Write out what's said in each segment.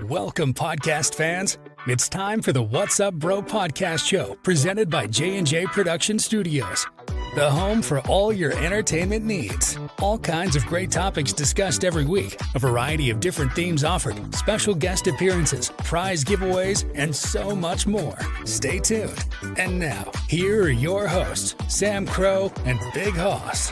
Welcome, podcast fans. It's time for the What's Up Bro podcast show presented by j&jproductionstudios, the home for all your entertainment needs. All kinds of great topics discussed every week, a variety of different themes offered, special guest appearances, prize giveaways, and so much more. Stay tuned. And now, here are your hosts, Sam Crow and Big Hoss.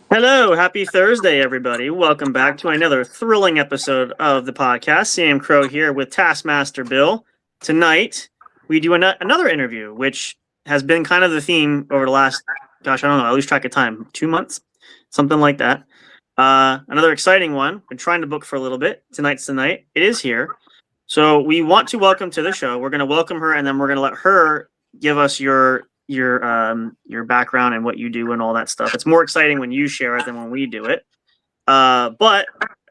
Hello, happy Thursday, everybody. Welcome back to another thrilling episode of the podcast. Sam Crow here with Taskmaster Bill. Tonight, we do another interview, which has been kind of the theme over the last, I don't know, I lose track of time, 2 months, something like that. Another exciting one. Been trying to book for a little bit. Tonight's the night. It is here. So we want to welcome to the show. We're going to welcome her, and then we're going to let her give us your background and what you do and all that stuff. It's more exciting when you share it than when we do it. But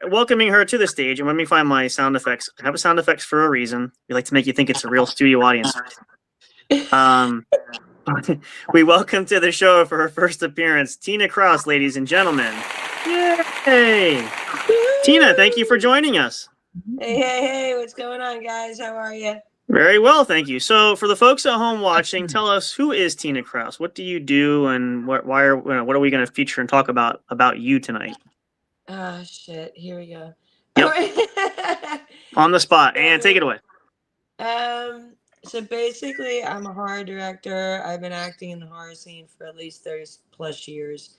welcoming her to the stage, and let me find my sound effects. I have a sound effects for a reason. We like to make you think it's a real studio audience. We welcome to the show for her first appearance, Tina Krause, ladies and gentlemen. Yay! Tina, thank you for joining us. Hey, what's going on, guys? How are you? Very well, thank you. So, for the folks at home watching, tell us, who is Tina Krause? What do you do, and what are we going to feature and talk about you tonight? Oh shit! Here we go. Yep. On the spot, and take it away. So basically, I'm a horror director. I've been acting in the horror scene for at least 30 plus years.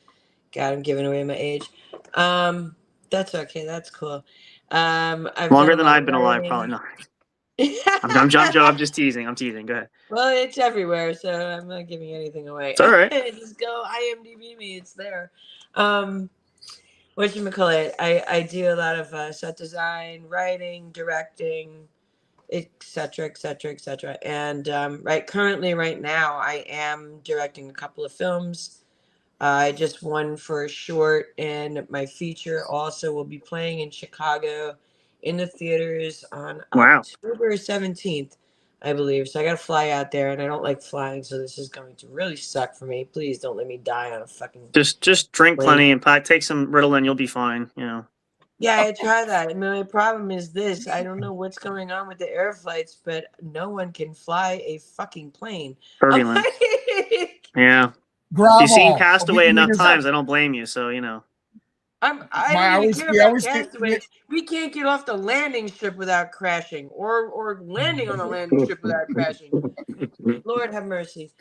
God, I'm giving away my age. That's okay. That's cool. I've longer than I've been alive, probably not. I'm just teasing. I'm teasing. Go ahead. Well, it's everywhere, so I'm not giving anything away. It's all right. Just go IMDb me. It's there. Whatchamacallit? I do a lot of set design, writing, directing, etc., etc., etc. And right now, I am directing a couple of films. I just won for a short, and my feature also will be playing in Chicago in the theaters on October 17th, I believe. So I got to fly out there, and I don't like flying, so this is going to really suck for me. Please don't let me die on a fucking Just drink plenty and take some Ritalin. You'll be fine, you know. Yeah, I try that. I mean, my problem is this. I don't know what's going on with the air flights, but no one can fly a fucking plane. Turbulence. Yeah. You've seen Castaway enough times. I don't blame you, so, you know. I don't even care about Castaway. We can't get off the landing strip without crashing, or landing on the landing strip without crashing. Lord have mercy.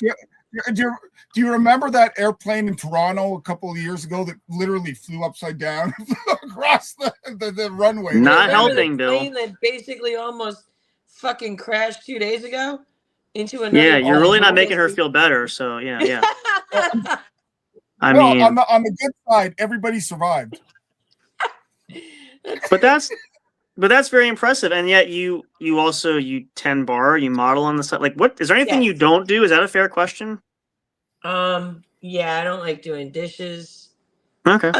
Do you remember that airplane in Toronto a couple of years ago that literally flew upside down across the runway? Not helping, Bill. Plane that basically almost fucking crashed 2 days ago into another. Yeah, you're really not making her feel better. So yeah. I mean, mean, on the good side, everybody survived. But that's very impressive. And yet you tend bar, you model on the side. Like, what is there anything you don't do? Is that a fair question? Yeah, I don't like doing dishes. Okay.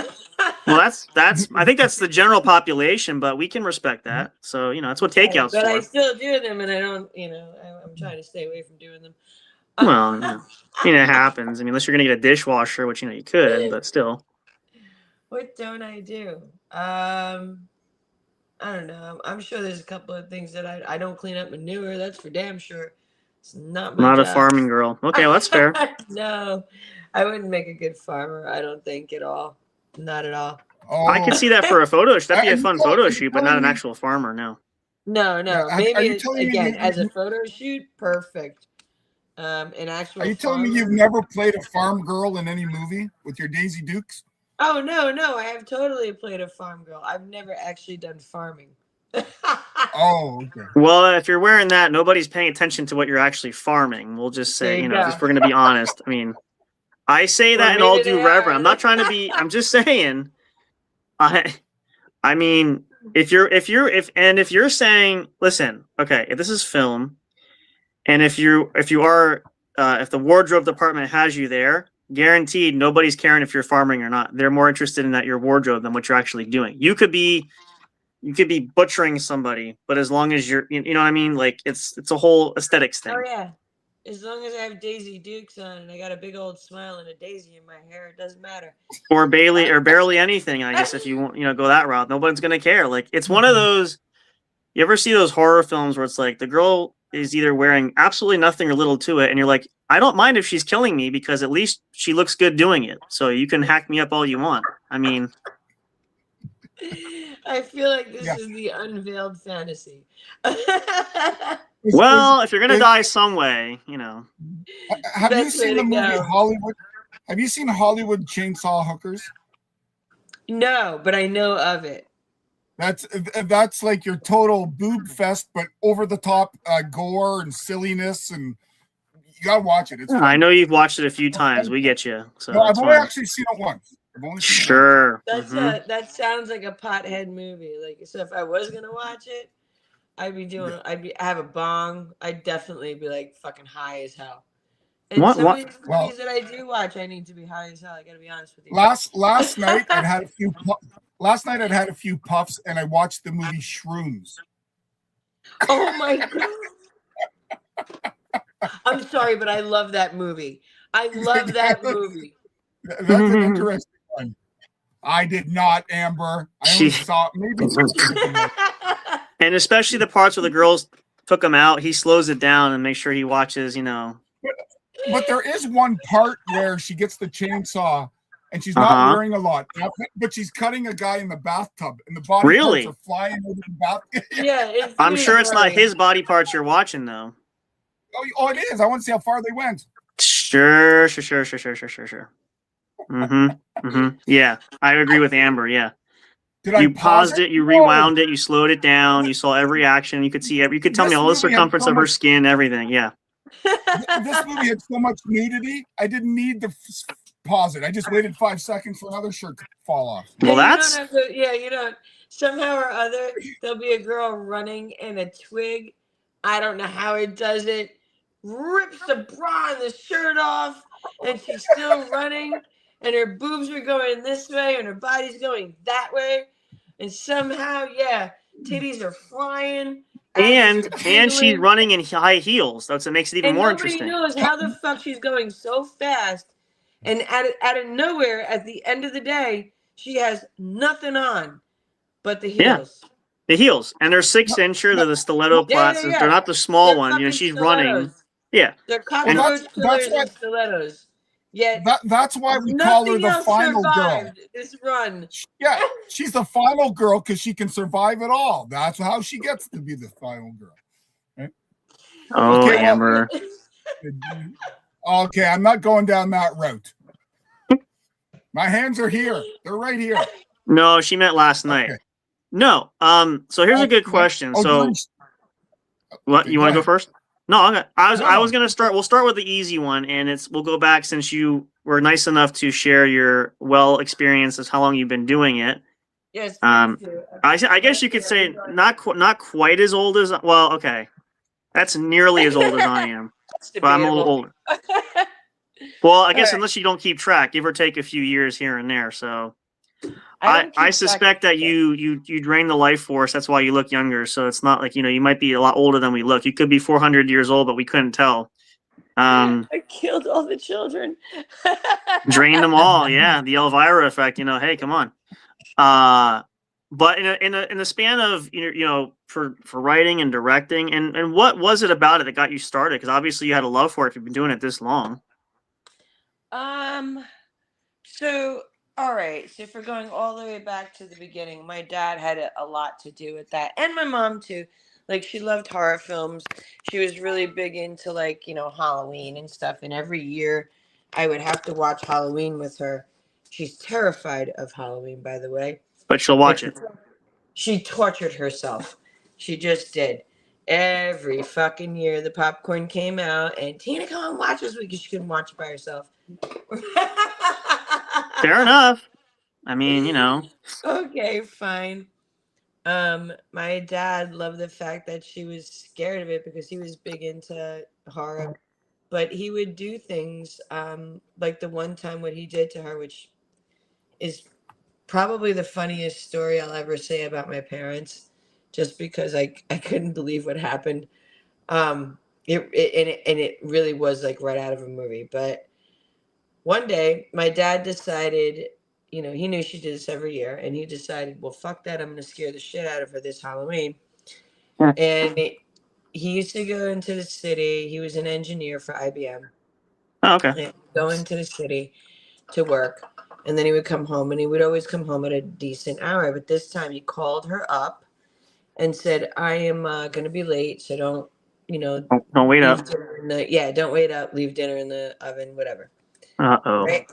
Well, that's I think that's the general population, but we can respect that. So, that's what takeout's but for. I still do them, and I don't, I'm trying to stay away from doing them. Well, I mean, it happens. I mean, unless you're going to get a dishwasher, which, you could, but still. What don't I do? I don't know. I'm sure there's a couple of things that I don't clean up manure. That's for damn sure. It's not my job. A farming girl. Okay, well, that's fair. No, I wouldn't make a good farmer. I don't think at all. Not at all. Oh, I could see that for a photo shoot. That'd be a fun photo shoot, but not an actual farmer, no. No. Maybe again, as a photo shoot, perfect. An actual. Are you telling me you've never played a farm girl in any movie with your Daisy Dukes? Oh, no. I have totally played a farm girl. I've never actually done farming. Oh, okay. Well, if you're wearing that, nobody's paying attention to what you're actually farming. We'll just say, if we're going to be honest. I mean, I say that in all due reverence. I'm not trying to be. I'm just saying. I mean, if you're saying, listen, okay, if this is film, and if the wardrobe department has you there, guaranteed nobody's caring if you're farming or not. They're more interested in your wardrobe than what you're actually doing. You could be butchering somebody, but as long as you're, you know what I mean? Like it's a whole aesthetics thing. Oh yeah. As long as I have Daisy Dukes on and I got a big old smile and a daisy in my hair, it doesn't matter. Or barely anything. I guess if you want, go that route, nobody's gonna care. Like it's one of those. You ever see those horror films where it's like the girl is either wearing absolutely nothing or little to it, and you're like, I don't mind if she's killing me because at least she looks good doing it. So you can hack me up all you want. I mean, I feel like this is the unveiled fantasy. well, if you're gonna die some way, Have you Best way seen to the movie go. Hollywood? Have you seen Hollywood Chainsaw Hookers? No, but I know of it. That's like your total boob fest, but over the top gore and silliness, and you gotta watch it. It's I know you've watched it a few times. We get you. So no, I've that's only fine. actually seen it once. I've only seen it once. Sure. That's that sounds like a pothead movie. Like, so if I was gonna watch it, I have a bong. I'd definitely be like fucking high as hell. And some of these movies that I do watch, I need to be high as hell. I gotta be honest with you. Last night I'd had a few. Last night I'd had a few puffs, and I watched the movie Shrooms. Oh my god! I'm sorry, but I love that movie. I love that movie. That's an interesting one. I did not, Amber. I only saw maybe. And especially the parts where the girls took him out, he slows it down and makes sure he watches. But there is one part where she gets the chainsaw. And she's not wearing a lot, but she's cutting a guy in the bathtub, and the body parts are flying over the bathtub. Yeah, I'm sure it's not his body parts you're watching, though. Oh, it is. I want to see how far they went. Sure. Yeah, I agree with Amber. Yeah. You paused it, you rewound it, you slowed it down, you saw every action, you could see you could tell me all the circumference of her skin, everything. Yeah. This movie had so much nudity, I didn't need to pause it. I just waited 5 seconds for another shirt to fall off. Well, that's you don't. Somehow or other, there'll be a girl running in a twig. I don't know how it does it. Rips the bra and the shirt off, and she's still running, and her boobs are going this way, and her body's going that way, and somehow, titties are flying. And she's running in high heels. That's what makes it even more interesting. Nobody knows how the fuck she's going so fast. And out of nowhere, at the end of the day, she has nothing on but the heels. Yeah, the heels. And they're 6-incher. They're the stiletto plats. They're not the small one. She's running. Yeah. They're cockroach killers and stilettos. Yet that's why we call her the final girl. This run. Yeah, she's the final girl because she can survive it all. That's how she gets to be the final girl. Right? Oh, okay, Amber. Okay, I'm not going down that route. My hands are here. They're right here. No, she meant last night. Okay. No. So here's a good question. What you want to go first? No, okay. I was gonna start. We'll start with the easy one, and we'll go back since you were nice enough to share your experience as how long you've been doing it. Yes. I guess you could say not quite as old as okay. That's nearly as old as I am. But I'm a little older. Well, I guess unless you don't keep track, give or take a few years here and there. So I suspect that you drain the life force. That's why you look younger. So it's not like you might be a lot older than we look. You could be 400 years old, but we couldn't tell. I killed all the children. Drained them all. Yeah, the Elvira effect. Hey, come on. But in a span of for writing and directing, and what was it about it that got you started? Because obviously you had a love for it if you've been doing it this long. So all right. So if we're going all the way back to the beginning, my dad had a lot to do with that, and my mom too. Like she loved horror films. She was really big into Halloween and stuff. And every year, I would have to watch Halloween with her. She's terrified of Halloween, by the way. But she'll watch it. She tortured herself. She just did. Every fucking year, the popcorn came out, and Tina, come on, watch this week. Because she couldn't watch it by herself. Fair enough. I mean, Okay, fine. My dad loved the fact that she was scared of it because he was big into horror. But he would do things like the one time what he did to her, which is probably the funniest story I'll ever say about my parents, just because I couldn't believe what happened. It really was like right out of a movie. But one day, my dad decided, he knew she did this every year, and he decided, well, fuck that, I'm going to scare the shit out of her this Halloween. And he used to go into the city. He was an engineer for IBM. Oh, okay. And go into the city to work, and then he would come home, and he would always come home at a decent hour. But this time, he called her up and said, "I am going to be late, so don't wait up. Don't wait up. Leave dinner in the oven, whatever." Uh-oh. Right?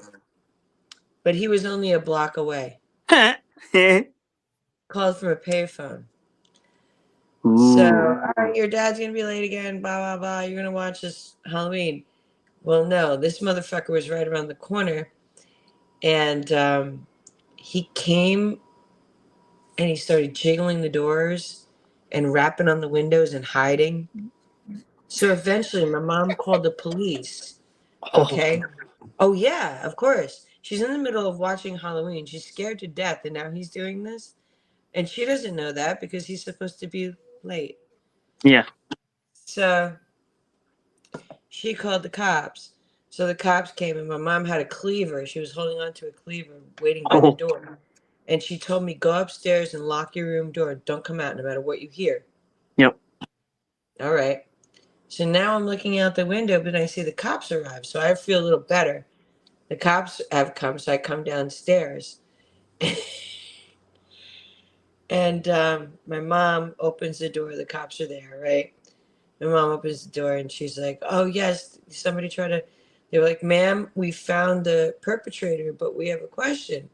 But he was only a block away. Called from a payphone. Ooh. So, all right, your dad's going to be late again, blah, blah, blah. You're going to watch this Halloween. Well, no, this motherfucker was right around the corner. And he came and he started jiggling the doors and rapping on the windows and hiding. So eventually my mom called the police. Okay. Oh, yeah, of course. She's in the middle of watching Halloween. She's scared to death. And now he's doing this. And she doesn't know that because he's supposed to be late. Yeah. So she called the cops. So the cops came and my mom had a cleaver. She was holding on to a cleaver waiting by the door. And she told me, go upstairs and lock your room door. Don't come out no matter what you hear. Yep. All right. So now I'm looking out the window, but I see the cops arrive. So I feel a little better. The cops have come, so I come downstairs. And my mom opens the door. The cops are there, right? My mom opens the door and she's like, oh, yes, somebody tried to. They were like, ma'am, we found the perpetrator, but we have a question.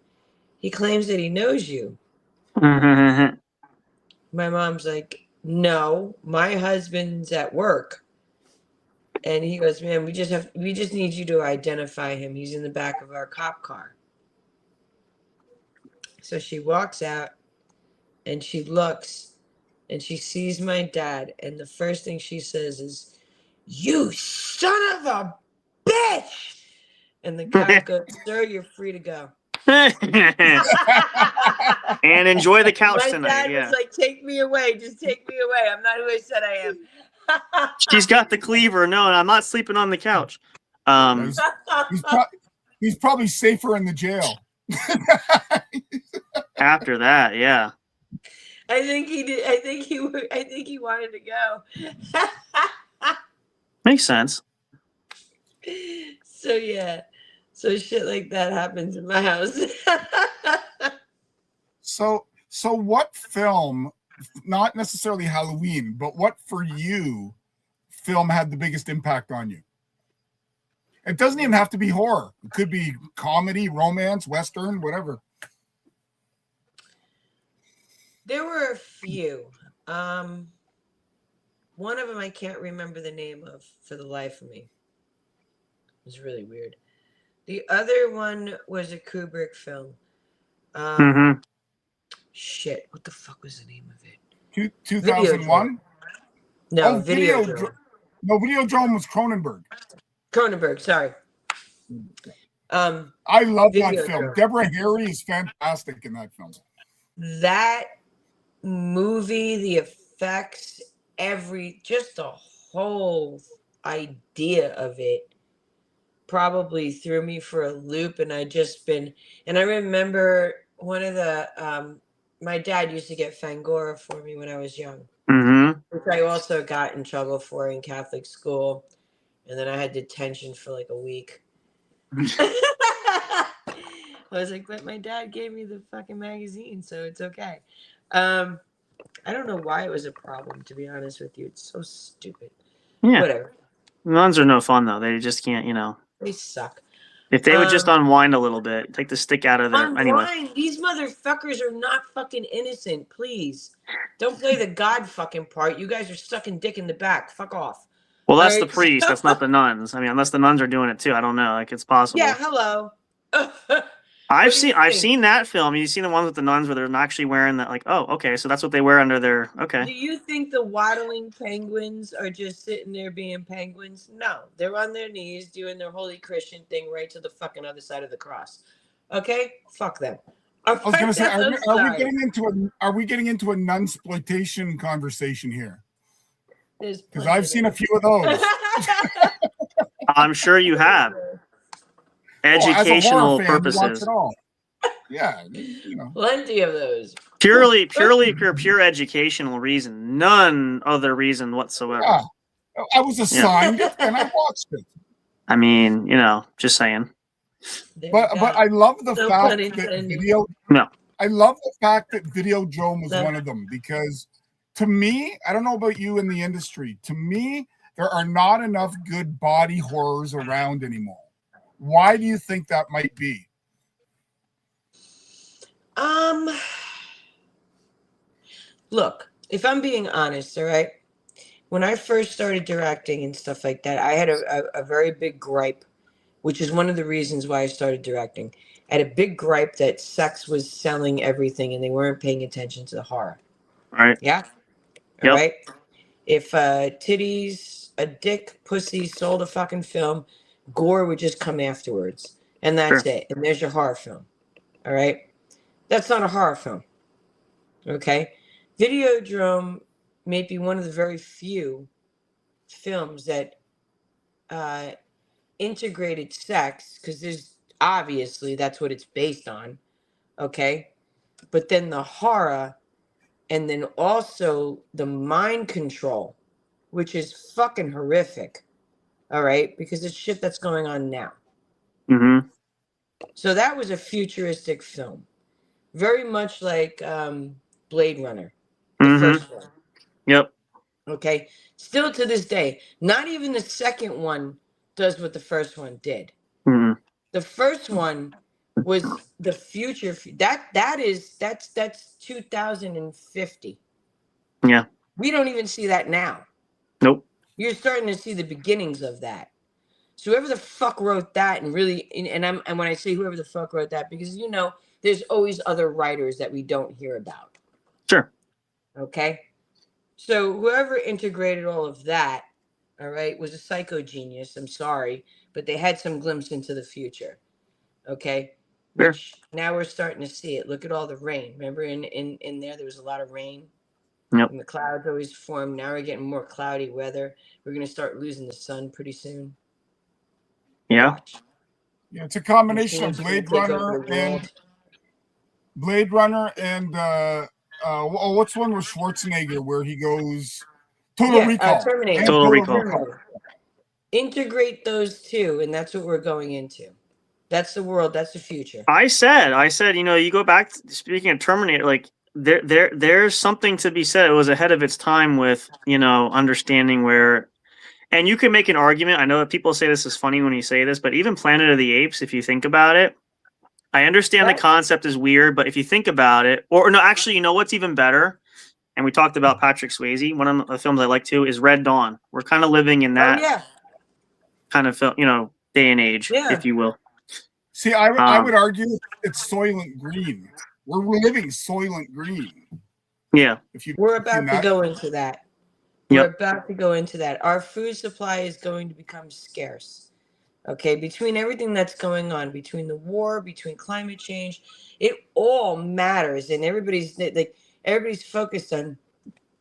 He claims that he knows you. My mom's like, no, my husband's at work. And he goes, man, we just need you to identify him. He's in the back of our cop car. So she walks out and she looks and she sees my dad. And the first thing she says is, you son of a bitch. And the cop goes, sir, you're free to go. And enjoy the couch my tonight. My dad was like, take me away. Just take me away. I'm not who I said I am. She's got the cleaver. No, I'm not sleeping on the couch. He's probably safer in the jail. After that, yeah. I think he did. I think he wanted to go. Makes sense. So yeah. So shit like that happens in my house. So what film, not necessarily Halloween, but what for you film had the biggest impact on you? It doesn't even have to be horror. It could be comedy, romance, Western, whatever. There were a few. One of them I can't remember the name of for the life of me. It was really weird. The other one was a Kubrick film. Shit, what the fuck was the name of it? 2001? No, Videodrome. No, Videodrome was Cronenberg. Cronenberg, sorry. I love that film. Deborah Harry is fantastic in that film. That movie, the effects, just the whole idea of it probably threw me for a loop. And I remember one of the, my dad used to get Fangora for me when I was young, which I also got in trouble for in Catholic school. And then I had detention for like a week. I was like, but my dad gave me the fucking magazine, so it's okay. I don't know why it was a problem, to be honest with you. It's so stupid. Yeah. Whatever. Nuns are no fun, though. They just can't, They suck. If they would just unwind a little bit, take the stick out of there. Unwind? Anyway. These motherfuckers are not fucking innocent. Please. Don't play the God fucking part. You guys are sucking dick in the back. Fuck off. Well, that's the priest. That's not the nuns. I mean, unless the nuns are doing it too. I don't know. Like, it's possible. Yeah, hello. I've seen that film. You seen the ones with the nuns where they're not actually wearing that? Like, oh, okay, so that's what they wear under their. Okay. Do you think the waddling penguins are just sitting there being penguins? No, they're on their knees doing their holy Christian thing right to the fucking other side of the cross. Okay, fuck them. I was going to say, are we getting into a nunsploitation conversation here? Because I've seen a few of those. I'm sure you have. Educational as a horror fan, you watch purposes. it all. Yeah, you know. Plenty of those. Purely for pure educational reason. None other reason whatsoever. Yeah. I was assigned it and I watched it. I mean, just saying. But I love the No fact pun that intended. I love the fact that Videodrome was one of them, because to me, I don't know about you in the industry, to me, there are not enough good body horrors around anymore. Why do you think that might be? Look, if I'm being honest, all right, when I first started directing and stuff like that, I had a very big gripe, which is one of the reasons why I started directing. I had a big gripe that sex was selling everything and they weren't paying attention to the horror. Right. Yeah? Yep. All right? If titties, a dick, pussy sold a fucking film, gore would just come afterwards. And that's it. And there's your horror film. All right? That's not a horror film. Okay? Videodrome may be one of the very few films that integrated sex, because there's obviously that's what it's based on, okay? But then the horror, and then also the mind control, which is fucking horrific, all right? Because it's shit that's going on now. Mm-hmm. So that was a futuristic film, very much like Blade Runner, the first one. Yep. Okay, still to this day, not even the second one does what the first one did. Mm-hmm. The first one was the future. That's 2050. Yeah. We don't even see that now. Nope. You're starting to see the beginnings of that. So whoever the fuck wrote that, and when I say whoever the fuck wrote that, because there's always other writers that we don't hear about. Sure. Okay. So whoever integrated all of that, all right, was a psycho genius. I'm sorry, but they had some glimpse into the future. Okay. Sure. Which now we're starting to see it. Look at all the rain. Remember in there was a lot of rain. Yep. And the clouds always form. Now we're getting more cloudy weather. We're going to start losing the sun pretty soon. Yeah. Watch. Yeah, it's a combination of Machines are gonna take over the Blade Runner and what's one with Schwarzenegger where he goes Total Recall. Terminator. Total Recall. Integrate those two, and that's what we're going into. That's the world. That's the future. I said, you go back, speaking of Terminator, like there's something to be said. It was ahead of its time with, understanding where, and you can make an argument. I know that people say this is funny when you say this, but even Planet of the Apes, if you think about it, I understand the concept is weird, but if you think about it, or no, actually, you know what's even better? And we talked about Patrick Swayze. One of the films I like too is Red Dawn. We're kind of living in that kind of film, day and age, if you will. See, I would argue it's Soylent Green. We're living Soylent Green. Yeah. We're about to go into that. We're about to go into that. Our food supply is going to become scarce. Okay, between everything that's going on, between the war, between climate change, it all matters, and everybody's focused on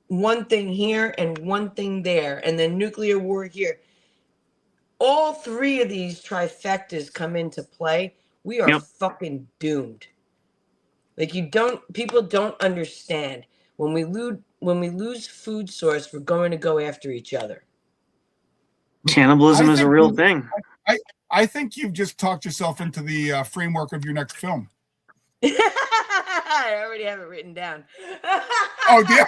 one thing here and one thing there, and then nuclear war here. All three of these trifectas come into play. We are fucking doomed. Like people don't understand. When we lose food source, we're going to go after each other. Cannibalism is a real thing. I think you've just talked yourself into the framework of your next film. I already have it written down. Oh, yeah.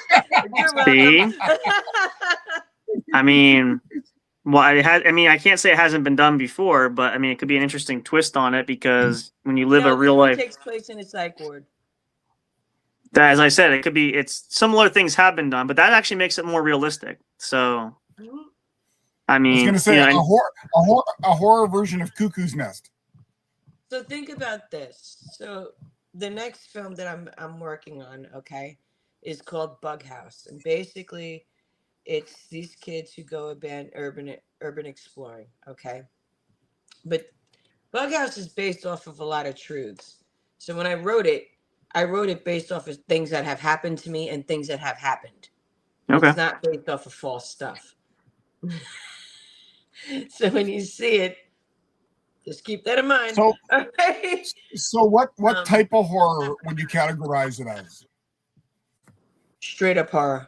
See? I mean, I can't say it hasn't been done before, but it could be an interesting twist on it, because when you live a real life, it takes place in a psych ward. As I said, it's similar things have been done, but that actually makes it more realistic. So, I was going to say a horror version of Cuckoo's Nest. So think about this. So the next film that I'm working on, okay, is called Bug House, and basically, it's these kids who go urban exploring, okay? But Bug House is based off of a lot of truths. So when I wrote it based off of things that have happened to me and things that have happened, Okay. It's not based off of false stuff. So when you see it, just keep that in mind. So, Okay. so what Um, type of horror would you categorize it as? Straight up horror.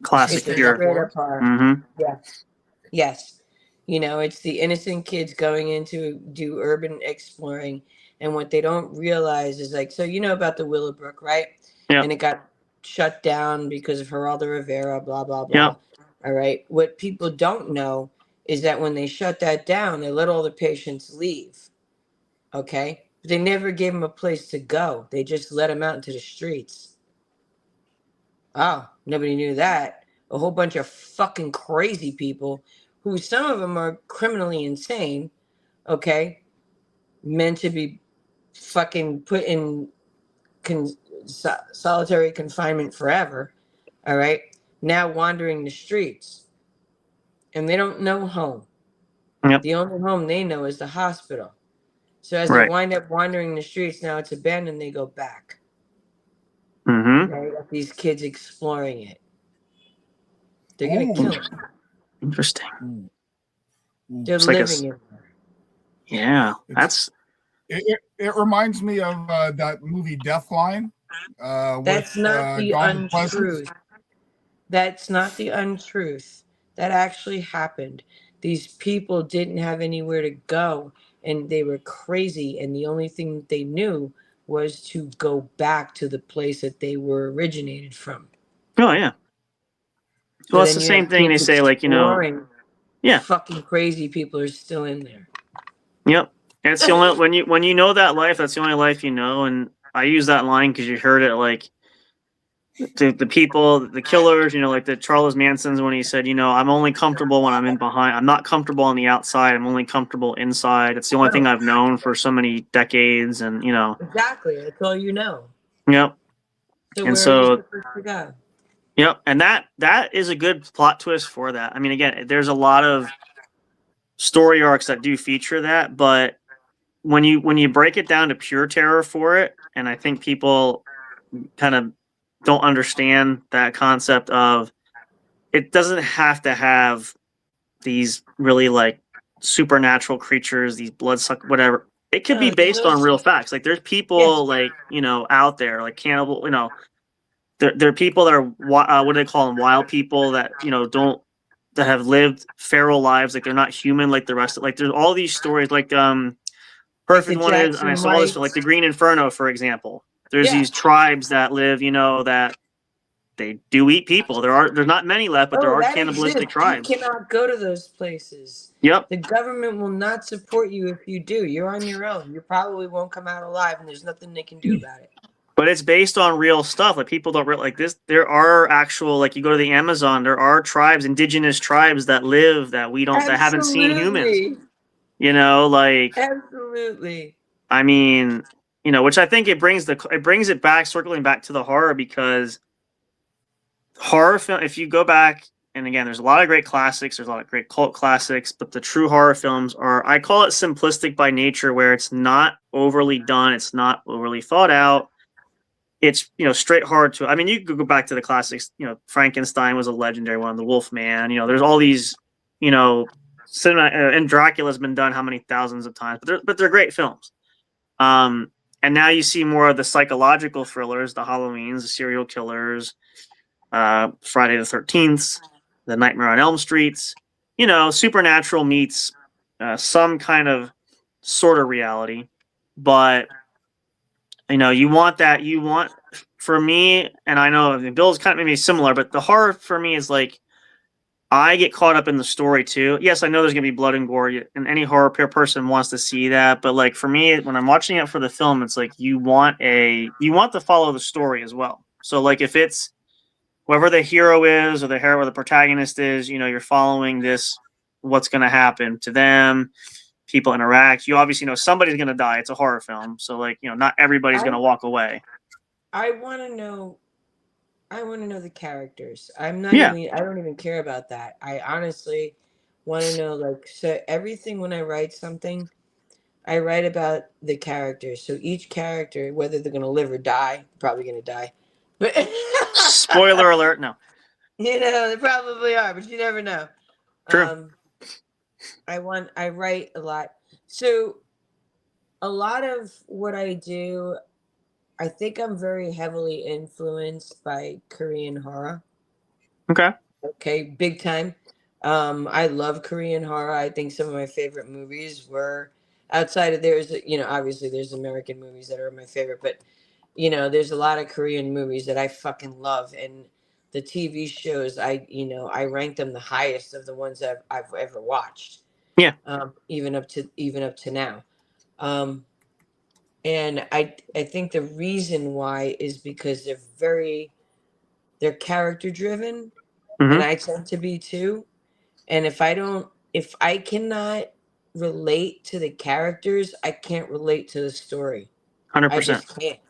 Classic It's a pure. straight up horror. Mm-hmm. Yes. Yes. You know, it's the innocent kids going into do urban exploring. And what they don't realize is like, so you know about the Willowbrook, right? Yep. And it got shut down because of Geraldo Rivera, blah, blah, blah. Yep. All right. What people don't know is that when they shut that down, they let all the patients leave. Okay. But they never gave them a place to go. They just let them out into the streets. Oh, nobody knew that. A whole bunch of fucking crazy people who some of them are criminally insane, okay, meant to be fucking put in solitary confinement forever, all right, now wandering the streets. And they don't know home. Yep. The only home they know is the hospital. So as they Right. wind up wandering the streets, now it's abandoned, they go back. Mm-hmm. Right? These kids exploring it. They're going to kill them. Interesting. They're It's like living in there. Yeah, that's. It reminds me of that movie Deathline. That's not the Donald untruth. Pleasence. That's not the untruth. That actually happened. These people didn't have anywhere to go and they were crazy. And the only thing they knew was to go back to the place that they were originated from. Oh, yeah. So Well, it's then the you same have thing they kids say, like, exploring. Yeah. Fucking crazy people are still in there. Yep. And it's the only, when you know that life, that's the only life you know. And I use that line because you heard it, like, the people, the killers, like the Charles Manson's when he said, I'm only comfortable when I'm in behind. I'm not comfortable on the outside. I'm only comfortable inside. It's the only thing I've known for so many decades. And, Exactly. That's all you know. Yep. So And where are you supposed to go? Yep. And that is a good plot twist for that. I mean, again, there's a lot of story arcs that do feature that, but when you break it down to pure terror for it, and I think people kind of don't understand that concept of it doesn't have to have these really like supernatural creatures, these bloodsuck, whatever. It could be based on real facts. Like there's people like, out there like cannibal, there are people that are, what do they call them? Wild people that, that have lived feral lives. Like they're not human like the rest of, like there's all these stories like, perfect one is, and I saw this, like the Green Inferno, for example. There's these tribes that live, that they do eat people. There's not many left, but there are cannibalistic tribes. You cannot go to those places. Yep. The government will not support you if you do. You're on your own. You probably won't come out alive, and there's nothing they can do about it. But it's based on real stuff. Like people don't like this. There are actual, like you go to the Amazon, there are tribes, indigenous tribes that live that we don't, that haven't seen humans. Like absolutely. I mean, which I think it brings it back, circling back to the horror, because horror film, if you go back, and again, there's a lot of great classics, there's a lot of great cult classics, but the true horror films are, I call it simplistic by nature, where it's not overly done, it's not overly thought out. It's, straight horror to, I mean, you could go back to the classics, Frankenstein was a legendary one, the Wolfman, there's all these, cinema, and Dracula's been done how many thousands of times, but they're great films. And now you see more of the psychological thrillers, the Halloweens, the serial killers, Friday the 13th, the Nightmare on Elm Streets, supernatural meets some kind of sort of reality. But, you want that, for me, and I know Bill's kind of maybe similar, but the horror for me is like, I get caught up in the story too. Yes, I know there's going to be blood and gore, and any horror person wants to see that. But like for me, when I'm watching it for the film, it's like you want to follow the story as well. So like if it's whoever the hero is or the protagonist is, you're following this, what's going to happen to them, people interact. You obviously know somebody's going to die. It's a horror film. So like, not everybody's going to walk away. I want to know the characters. I don't even care about that. I honestly want to know, like, so everything when I write something, I write about the characters. So each character, whether they're going to live or die, probably going to die. But spoiler alert, no. You know, they probably are, but you never know. True. I write a lot. So a lot of what I do, I think I'm very heavily influenced by Korean horror. Okay. Okay, big time. I love Korean horror. I think some of my favorite movies were outside of obviously there's American movies that are my favorite, but there's a lot of Korean movies that I fucking love, and the TV shows I rank them the highest of the ones that I've ever watched. Yeah. Even up to now. And I think the reason why is because they're character driven, and Mm-hmm. I tend to be too. And if I cannot relate to the characters, I can't relate to the story. I 100%. just can't.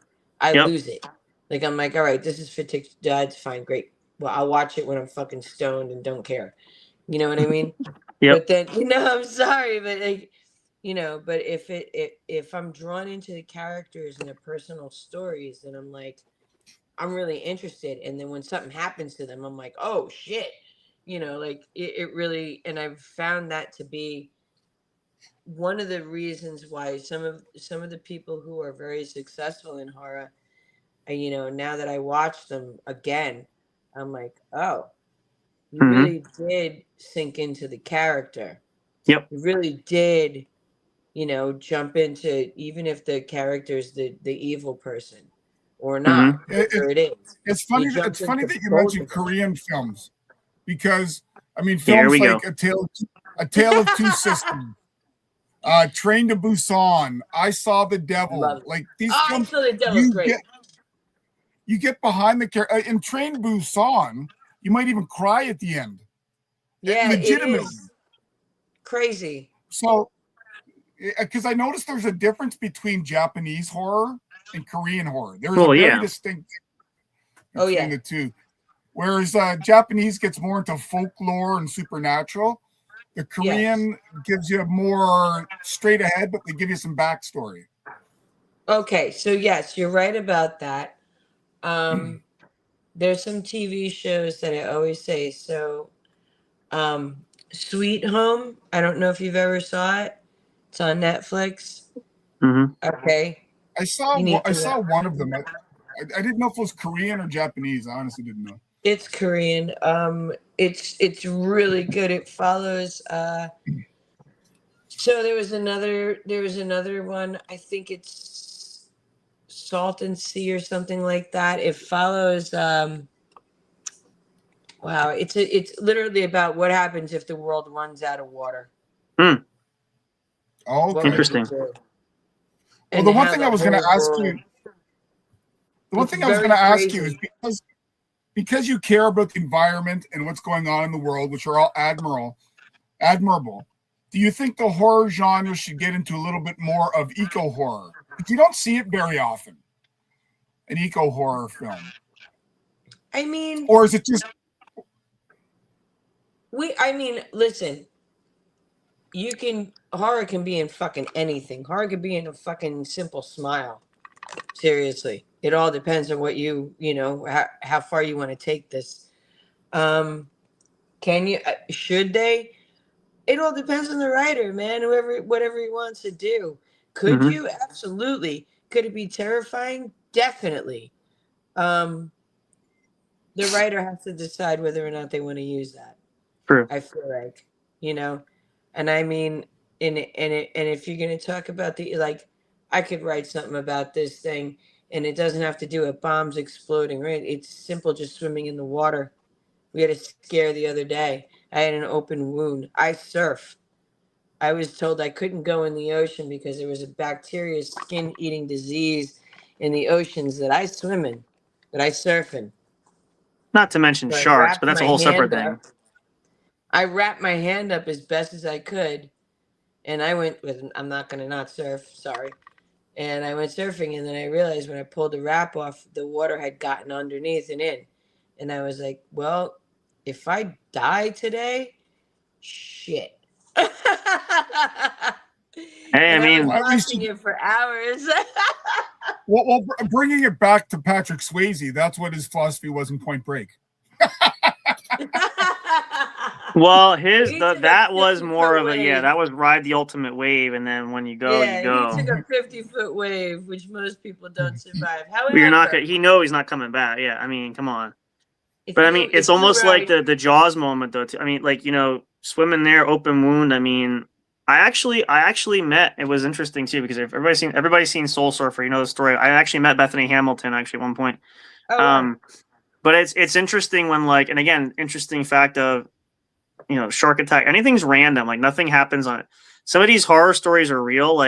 I Yep. lose it. Like I'm like, all right, this is fictitious. That's fine, great. Well, I'll watch it when I'm fucking stoned and don't care. You know what I mean? Yep. But then, I'm sorry, but like, but if I'm drawn into the characters and their personal stories, then I'm like, I'm really interested. And then when something happens to them, I'm like, oh shit. Like it really, and I've found that to be one of the reasons why some of the people who are very successful in horror, now that I watch them again, I'm like, oh, you Mm-hmm. really did sink into the character. Yep. You really did, jump into, even if the character's the evil person or not, Mm-hmm. whatever it is. It's You funny. jumped It's funny into that you both mentioned of them. Korean films because I mean, Here we films go. like A Tale of Two Sisters, Train to Busan, I Saw the Devil. Love it. Like these I films, saw the devil's great. you get behind the character. In Train to Busan, you might even cry at the end. Yeah, Legitimately. it is crazy. So, because I noticed there's a difference between Japanese horror and Korean horror. There's a very distinct between the two. Whereas Japanese gets more into folklore and supernatural, the Korean gives you more straight ahead, but they give you some backstory. Okay, so yes, you're right about that. There's some TV shows that I always say. So, Sweet Home. I don't know if you've ever saw it. It's on Netflix. Mm-hmm. Okay. I saw one of them. I didn't know if it was Korean or Japanese. I honestly didn't know. It's Korean. It's really good. It follows. So there was another one. I think it's Salt and Sea or something like that. It follows. Wow, it's literally about what happens if the world runs out of water. Hmm. Oh, What interesting. would you do? Well, the one thing I was going to ask you. The one thing I was going to ask you is because you care about the environment and what's going on in the world, which are all admirable. Do you think the horror genre should get into a little bit more of eco horror? Because you don't see it very often. An eco horror film. I mean, or is it just? Listen. Horror can be in fucking anything. Horror can be in a fucking simple smile. Seriously. It all depends on what how far you want to take this. Should they? It all depends on the writer, man. Whatever he wants to do. Could you? Absolutely. Could it be terrifying? Definitely. The writer has to decide whether or not they want to use that. True. I feel like, and I mean, and if you're going to talk about I could write something about this thing, and it doesn't have to do with bombs exploding, right? It's simple, just swimming in the water. We had a scare the other day. I had an open wound. I surf. I was told I couldn't go in the ocean because there was a bacteria skin-eating disease in the oceans that I swim in, that I surf in. Not to mention So sharks, but that's a whole separate thing. I wrapped my hand up as best as I could, and I went with, I'm not going to not surf, sorry. And I went surfing, and then I realized when I pulled the wrap off, the water had gotten underneath and in. And I was like, well, if I die today, shit. Hey, and I mean, was watching it for hours. well, bringing it back to Patrick Swayze, that's what his philosophy was in Point Break. Well, He took a that was more 50-foot of a wave. that was ride the ultimate wave, and then when you go, Yeah, you go. he took a 50-foot wave, which most people don't survive. You're not. However, He's not coming back. Yeah, I mean, come on. if But I mean, you it's if you almost like ride, the Jaws moment, though. I mean, like swimming there, open wound. I mean, I actually met. It was interesting too because if everybody's seen Soul Surfer, you know the story. I actually met Bethany Hamilton actually at one point. oh wow. But it's interesting when and again, interesting fact of shark attack. Anything's random. Like nothing happens on it. Some of these horror stories are real.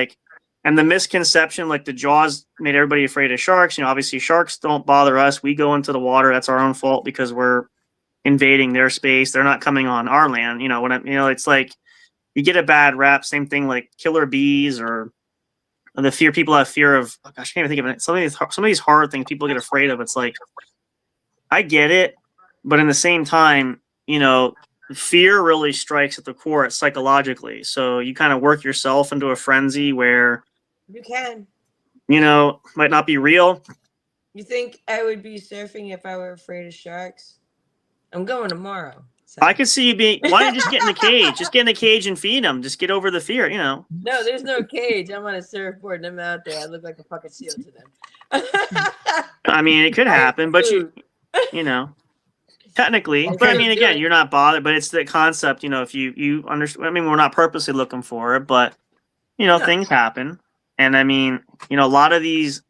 And the misconception, like the Jaws made everybody afraid of sharks. Obviously sharks don't bother us. We go into the water. That's our own fault because we're invading their space. They're not coming on our land. It's like you get a bad rap. Same thing like killer bees or the fear people have fear of. Oh gosh, I can't even think of it. Some of these horror things people get afraid of. It's like I get it, but in the same time, fear really strikes at the core psychologically. So you kind of work yourself into a frenzy where You can. might not be real. You think I would be surfing if I were afraid of sharks? I'm going tomorrow. So. I could see you being. Why don't you just get in the cage? Just get in the cage and feed them. Just get over the fear. No, there's no cage. I'm on a surfboard and I'm out there. I look like a fucking seal to them. I mean, it could happen, but technically. But I mean, again, you're not bothered. But it's the concept. If you understand. I mean, we're not purposely looking for it, but things happen. And I mean, a lot of these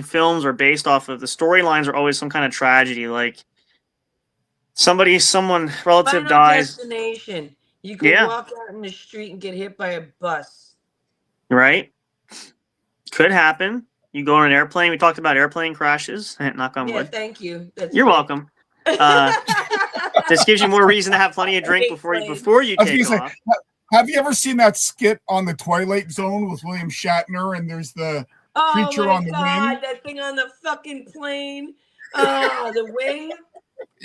films are based off of the storylines are always some kind of tragedy, like someone relative Final dies. Destination. You can walk out in the street and get hit by a bus. Right? Could happen. You go on an airplane. We talked about airplane crashes. Knock on wood. Thank you. You're welcome. This gives you more reason to have plenty of drink before you take off. Have you ever seen that skit on the Twilight Zone with William Shatner and there's the creature on the wing? That thing on the fucking plane. The wing.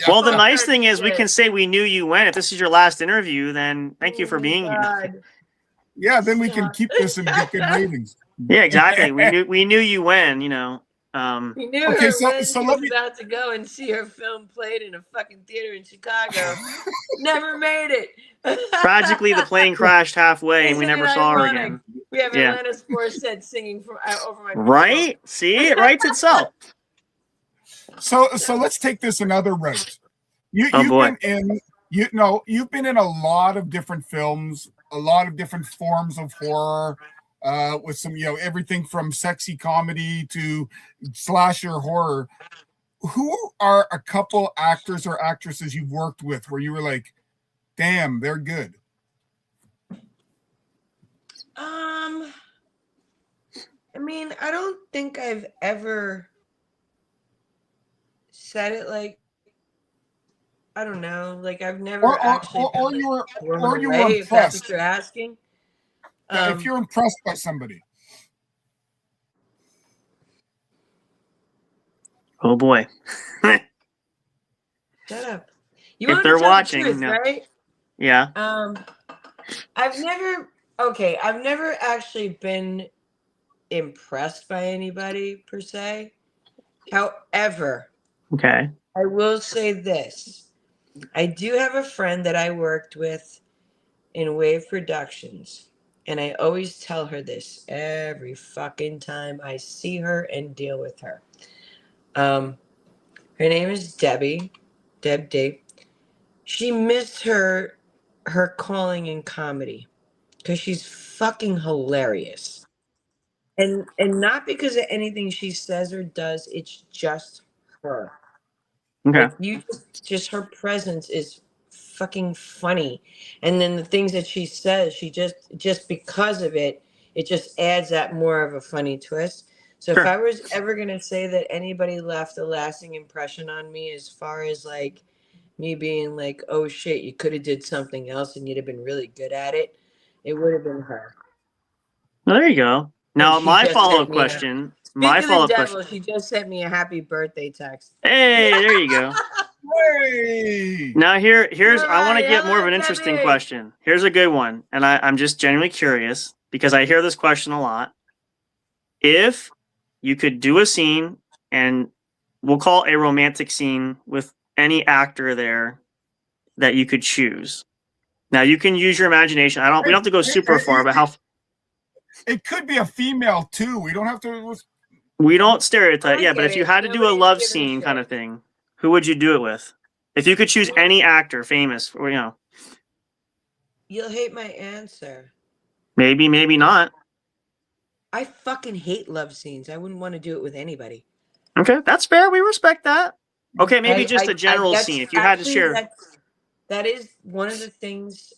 Well, the nice thing is we can say we knew you went. If this is your last interview, then thank you for being here. Yeah, then we can keep this and get good ratings. Yeah, exactly. We knew you when, We knew her when she was about to go and see her film played in a fucking theater in Chicago. Never made it. Tragically, the plane crashed halfway and we never saw her again. We have Atlanta Sports Set singing from over my right? See, it writes itself. So let's take this another route. You've been in a lot of different films, a lot of different forms of horror, with some everything from sexy comedy to slasher horror. Who are a couple actors or actresses you've worked with where you were like, damn, they're good? I mean, I don't think I've ever said it like, I don't know, like I've never actually or you were impressed. If that's what you're asking. If you're impressed by somebody. Oh boy. Shut up. If they're watching, no. Right? Yeah. I've never actually been impressed by anybody per se. However, okay, I will say this. I do have a friend that I worked with in Wave Productions, and I always tell her this every fucking time I see her and deal with her. Her name is Debbie. Deb D. She missed her calling in comedy because she's fucking hilarious. And not because of anything she says or does, it's just her. Okay. Like just her presence is fucking funny. And then the things that she says, she just because of it, it just adds that more of a funny twist. So if I was ever gonna say that anybody left a lasting impression on me as far as like me being like, oh shit, you could have did something else and you'd have been really good at it, it would have been her. Well, there you go. Now my follow-up question. She just sent me a happy birthday text. Hey, there you go. Hey. Now here's I want to get more of an interesting question. Here's a good one, and I'm just genuinely curious because I hear this question a lot. If you could do a scene, and we'll call it a romantic scene with any actor there, that you could choose. Now you can use your imagination. We don't have to go super far, but how it could be a female too. We don't have to. we don't stereotype. I Yeah, but get if you it. had to do a Nobody's love giving a scene kind shit. of thing, who would you do it with? If you could choose any actor, famous, or You'll hate my answer. maybe not. I fucking hate love scenes. I wouldn't want to do it with anybody. Okay, that's fair. We respect that. Okay, maybe just a general that's scene. If you had to actually, share, that is one of the things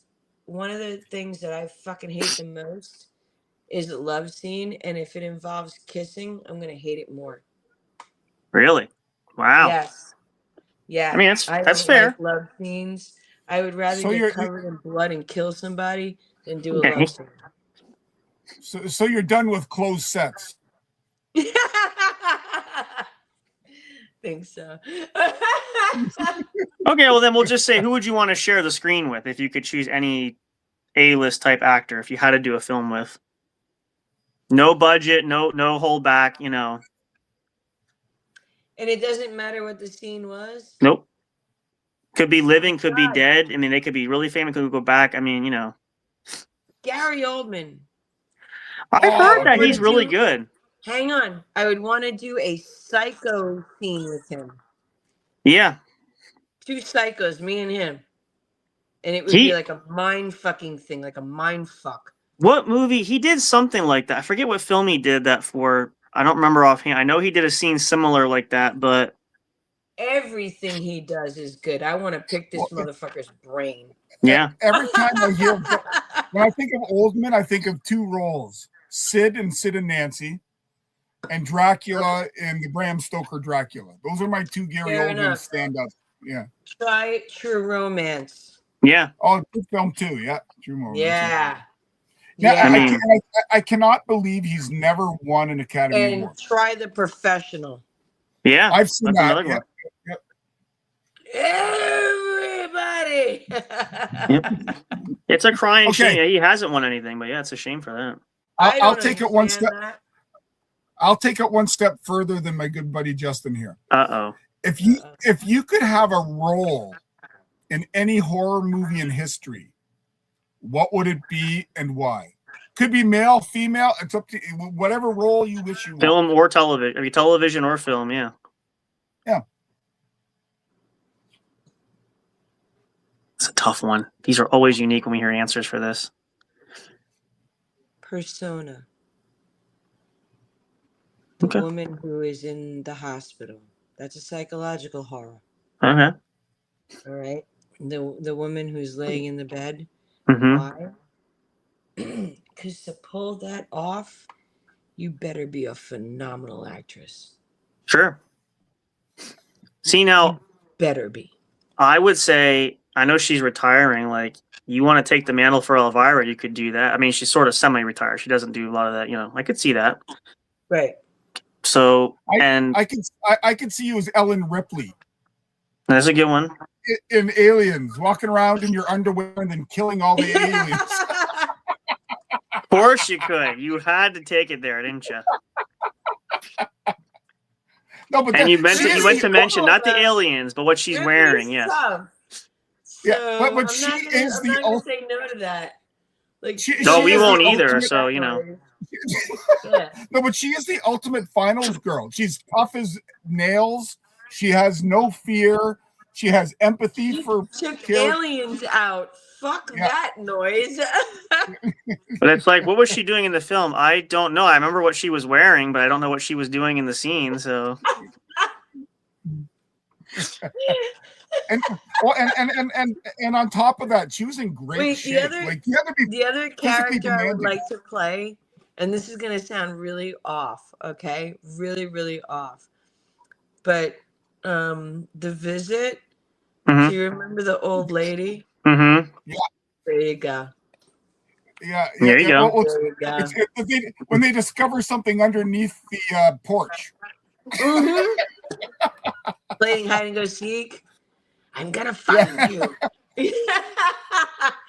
that I fucking hate the most is a love scene, and if it involves kissing, I'm gonna hate it more. really, wow. Yes. Yeah. I mean, I that's don't fair. like love scenes. I would rather So get you're- covered in blood and kill somebody than do a Okay. love scene. So you're done with closed sets. Think so. Okay, well then we'll just say, who would you want to share the screen with if you could choose any A-list type actor if you had to do a film with? No budget, no holdback, And it doesn't matter what the scene was. Nope. Could be living, could be dead. I mean, they could be really famous, could go back. I mean, Gary Oldman. I've heard that he's really good. Hang on. I would want to do a psycho scene with him. Yeah. 2 psychos, me and him. And it would be like a mind fucking thing, like a mind fuck. What movie? He did something like that. I forget what film he did that for. I don't remember offhand. I know he did a scene similar like that, but Everything he does is good. I want to pick this motherfucker's brain. yeah. Every time I hear, when I think of Oldman, I think of 2 roles: Sid and Nancy, and Dracula and the Bram Stoker Dracula. Those are my 2 Gary Oldman stand-ups. Yeah. Try True Romance. Yeah. Oh, good film too. Yeah. True Romance. Yeah. Yeah. I cannot believe he's never won an Academy Award. Try The Professional. Yeah. I've seen that. Yeah. Everybody. Yep. It's a crying shame. Yeah, he hasn't won anything, but yeah, it's a shame for that. I'll take it one step. I'll take it one step further than my good buddy Justin here. Uh-oh. If you could have a role in any horror movie in history, what would it be and why? Could be male, female. It's up to you. Whatever role you wish you want. Film or television. I mean, television or film, yeah. Yeah. It's a tough one. These are always unique when we hear answers for this. Persona. The woman who is in the hospital. That's a psychological horror. Okay. All right. The woman who's laying in the bed. Mm-hmm. Why? Because to pull that off, you better be a phenomenal actress. Sure. See, now, you better be. I would say, I know she's retiring. Like, you want to take the mantle for Elvira, you could do that. I mean, she's sort of semi-retired. She doesn't do a lot of that. I could see that. Right. So, I could see you as Ellen Ripley. That's a good one. In Aliens, walking around in your underwear and then killing all the aliens. Of course you could. You had to take it there, didn't you? No, but and you went to mention not the aliens, but what she's wearing. Yeah. Yeah, but she is the ultimate. Say no to that. Like, no, we won't either. So Yeah. No, but she is the ultimate finals girl. She's tough as nails. She has no fear. She has empathy for aliens out. Fuck that noise. But it's like, what was she doing in the film? I don't know. I remember what she was wearing, but I don't know what she was doing in the scene. So. and on top of that, she was in great shape. The other character I would like to play, and this is gonna sound really off, okay? Really, really off. But The Visit. Mm-hmm. Do you remember the old lady? Mm-hmm. Yeah. There you go. Yeah. There you go. When they discover something underneath the porch. Mm-hmm. Playing hide and go seek. I'm gonna find you.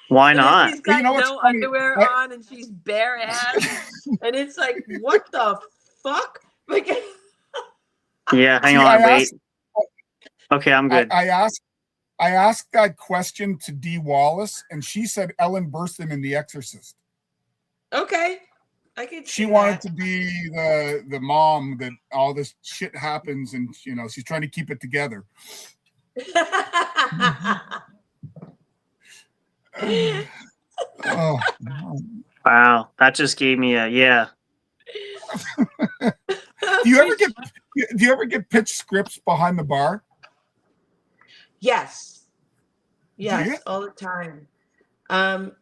Why not? She's got no underwear on and she's bare ass, and it's like, what the fuck? Yeah, hang on, wait. Okay, I'm good. I I asked that question to Dee Wallace, and she said Ellen Burstyn in The Exorcist. Okay. I could see She wanted that. to be the mom that all this shit happens, and she's trying to keep it together. Oh. Wow, that just gave me a yeah. Do you ever get pitched scripts behind the bar? Yes. Do you? Yes, all the time.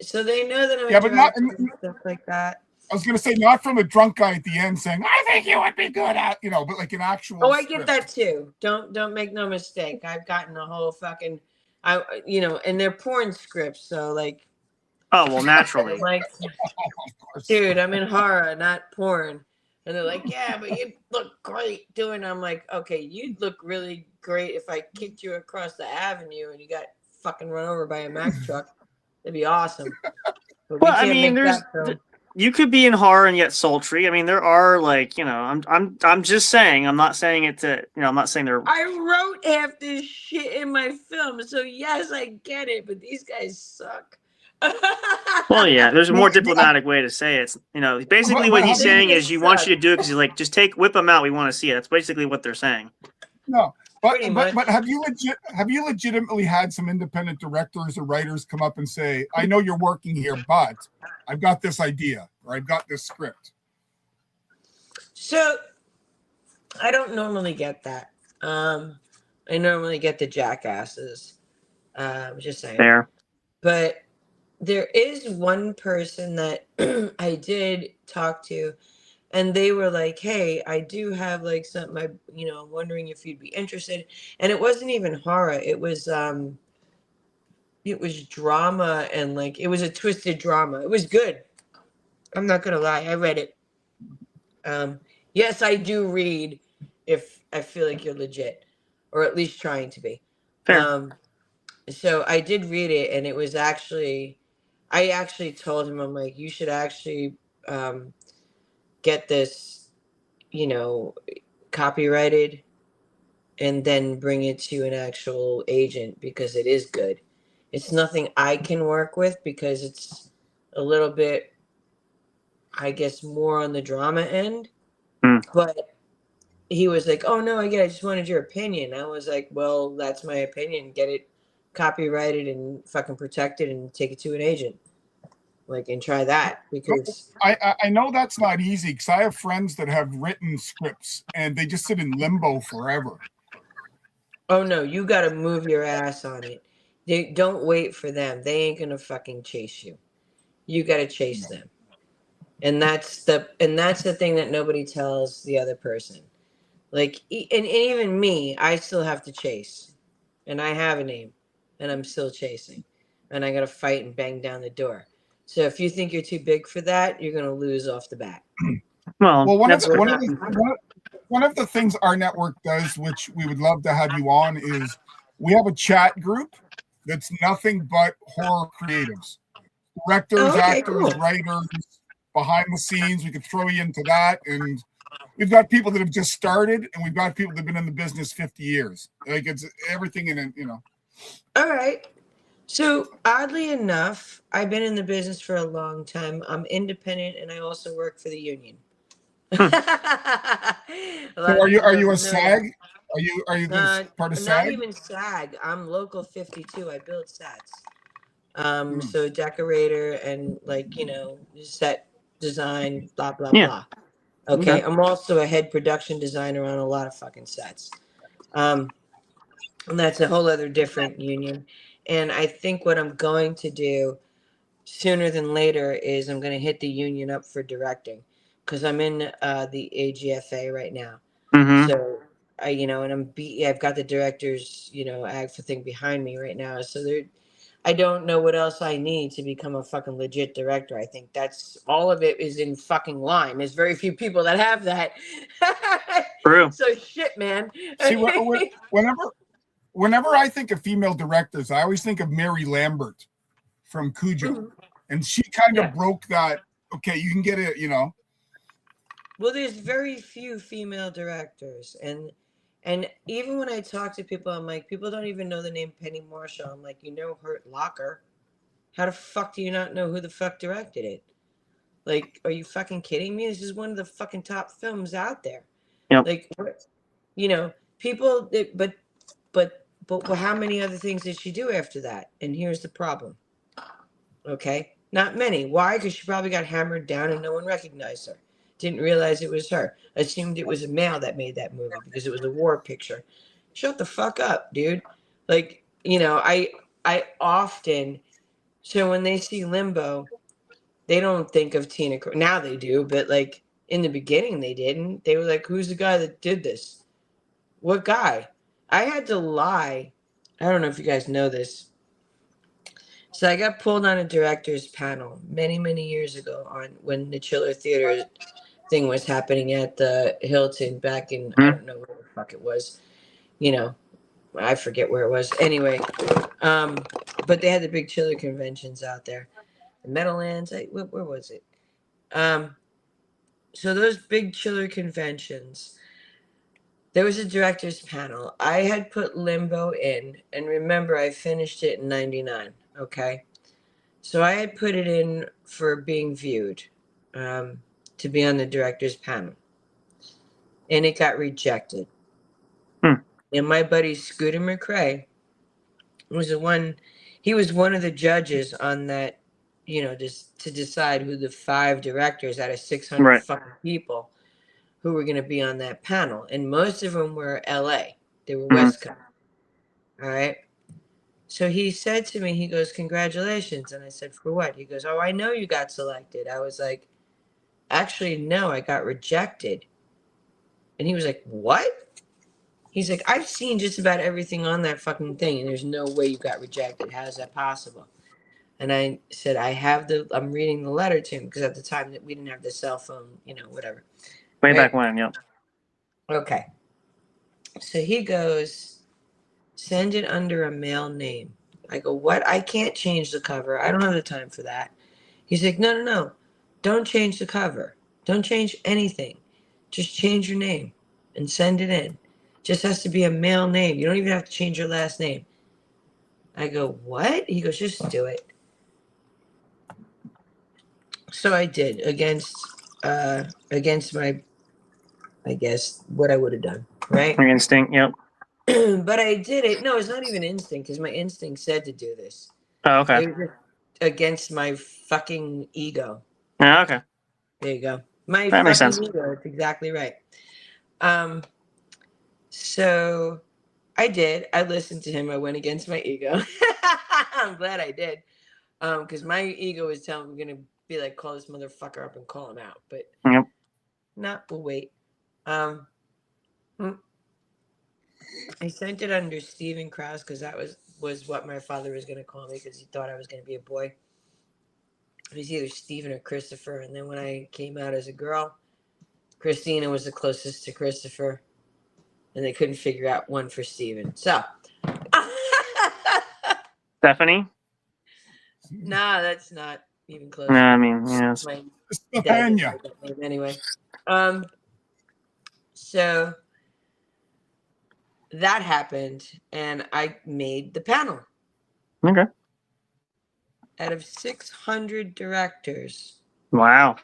So they know that I'm Yeah, a but not. director and stuff like that. I was gonna say not from a drunk guy at the end saying, "I think you would be good at," but like an actual. Oh, I script. get that too. Don't make no mistake. I've gotten a whole fucking, and they're porn scripts. So like, Oh well, naturally. like, dude, I'm in horror, not porn. And they're like, yeah, but you look great doing. I'm like, okay, you'd look really great if I kicked you across the avenue and you got fucking run over by a Mack truck. That'd be awesome. But Well, I mean, you could be in horror and yet sultry. I mean, there are like, I'm just saying. I'm not saying it to, I'm not saying they're. I wrote half this shit in my film, so yes, I get it. But these guys suck. Well, yeah, there's a more diplomatic way to say it. Basically what he's saying is you want you to do it because he's like, just whip them out. We want to see it. That's basically what they're saying. No, but have you legitimately had some independent directors or writers come up and say, I know you're working here, but I've got this idea or I've got this script? So I don't normally get that. I normally get the jackasses. Just saying. Fair. But there is one person that I did talk to, and they were like, hey, I do have like something, I'm wondering if you'd be interested. And it wasn't even horror. It was drama, and like, it was a twisted drama. It was good. I'm not going to lie. I read it. Yes, I do read if I feel like you're legit, or at least trying to be. Fair. So I did read it, and it was I actually told him, I'm like, you should actually get this, copyrighted and then bring it to an actual agent because it is good. It's nothing I can work with because it's a little bit, I guess, more on the drama end. But he was like, oh, no, I just wanted your opinion. I was like, well, that's my opinion. Get it copyrighted and fucking protected and take it to an agent. And try that, because I know that's not easy because I have friends that have written scripts and they just sit in limbo forever. Oh no, you got to move your ass on it. They don't wait for them. They ain't gonna fucking chase you. You got to chase them, and that's the thing that nobody tells the other person. And even me, I still have to chase, and I have a name, and I'm still chasing, and I got to fight and bang down the door. So if you think you're too big for that, you're going to lose off the bat. Well, one of the things our network does, which we would love to have you on, is we have a chat group that's nothing but horror creatives, directors, actors, writers, behind the scenes. We could throw you into that, and we've got people that have just started, and we've got people that have been in the business 50 years. Like, it's everything in it, All right. So oddly enough, I've been in the business for a long time. I'm independent, and I also work for the union. So are you a SAG? Are you part of SAG? Not even SAG. I'm local 52. I build sets. So decorator and set design, blah blah blah. Okay. I'm also a head production designer on a lot of fucking sets. And that's a whole other different union. And I think what I'm going to do sooner than later is I'm going to hit the union up for directing, because I'm in the AGFA right now. So and I've got the director's AGFA thing behind me right now. So I don't know what else I need to become a fucking legit director. I think that's all of it is in fucking line. There's very few people that have that. True. So shit, man. See, whenever I think of female directors, I always think of Mary Lambert from Cujo. And she kind of broke that. Okay, you can get it, Well, there's very few female directors, and And even when I talk to people, I'm like, people don't even know the name Penny Marshall. I'm like, you know Hurt Locker. How the fuck do you not know who the fuck directed it? Like, are you fucking kidding me? This is one of the fucking top films out there. Yep. Like, what? You know, people, but how many other things did she do after that? And here's the problem. Okay? Not many. Why? Because she probably got hammered down and no one recognized her. Didn't realize it was her. Assumed it was a male that made that movie because it was a war picture. Shut the fuck up, dude. Like, you know, I often, so when they see Limbo, they don't think of Tina Krause. Now they do, but like in the beginning they didn't. They were like, who's the guy that did this? What guy? I had to lie. I don't know if you guys know this. So I got pulled on a director's panel many, many years ago on when the Chiller Theater thing was happening at the Hilton back in, I don't know where the fuck it was. You know, I forget where it was. Anyway, but they had the big Chiller conventions out there. The Meadowlands, where was it? So those big Chiller conventions, there was a director's panel. I had put Limbo in, and remember, I finished it in 99, okay? So I had put it in for being viewed, to be on the director's panel. And it got rejected. And my buddy Scooter McRae was he was one of the judges on that, you know, just to decide who the 5 directors out of 600 fucking people who were going to be on that panel. And most of them were LA. They were West Coast. All right. So he said to me, he goes, congratulations. And I said, for what? He goes, oh, I know you got selected. I was like, actually, no, I got rejected. And he was like, what? He's like, I've seen just about everything on that fucking thing, and there's no way you got rejected. How is that possible? And I said, I'm reading the letter to him, because at the time that we didn't have the cell phone, you know, whatever. Way back when, yep. Okay. So he goes, send it under a male name. I go, what? I can't change the cover. I don't have the time for that. He's like, no. Don't change the cover. Don't change anything. Just change your name and send it in. Just has to be a male name. You don't even have to change your last name. I go, what? He goes, just do it. So I did against my, I guess, what I would have done, right? Your instinct, yep. But I did it. No, it's not even instinct, because my instinct said to do this. Oh, okay. It was just against my fucking ego. Oh, okay. There you go. My that makes fucking sense. ego. That's exactly right. So I did. I listened to him. I went against my ego. I'm glad I did. Because my ego is telling me I'm gonna be like, call this motherfucker up and call him out. But yep. We'll wait. I sent it under Stephen Krause, because that was what my father was gonna call me, because he thought I was gonna be a boy. It was either Stephen or Christopher. And then when I came out as a girl, Christina was the closest to Christopher. And they couldn't figure out one for Stephen. So. Stephanie? Nah, that's not even close. No, I mean, yeah. My dad didn't like that name anyway. So that happened, and I made the panel. Okay. Out of 600 directors. Wow.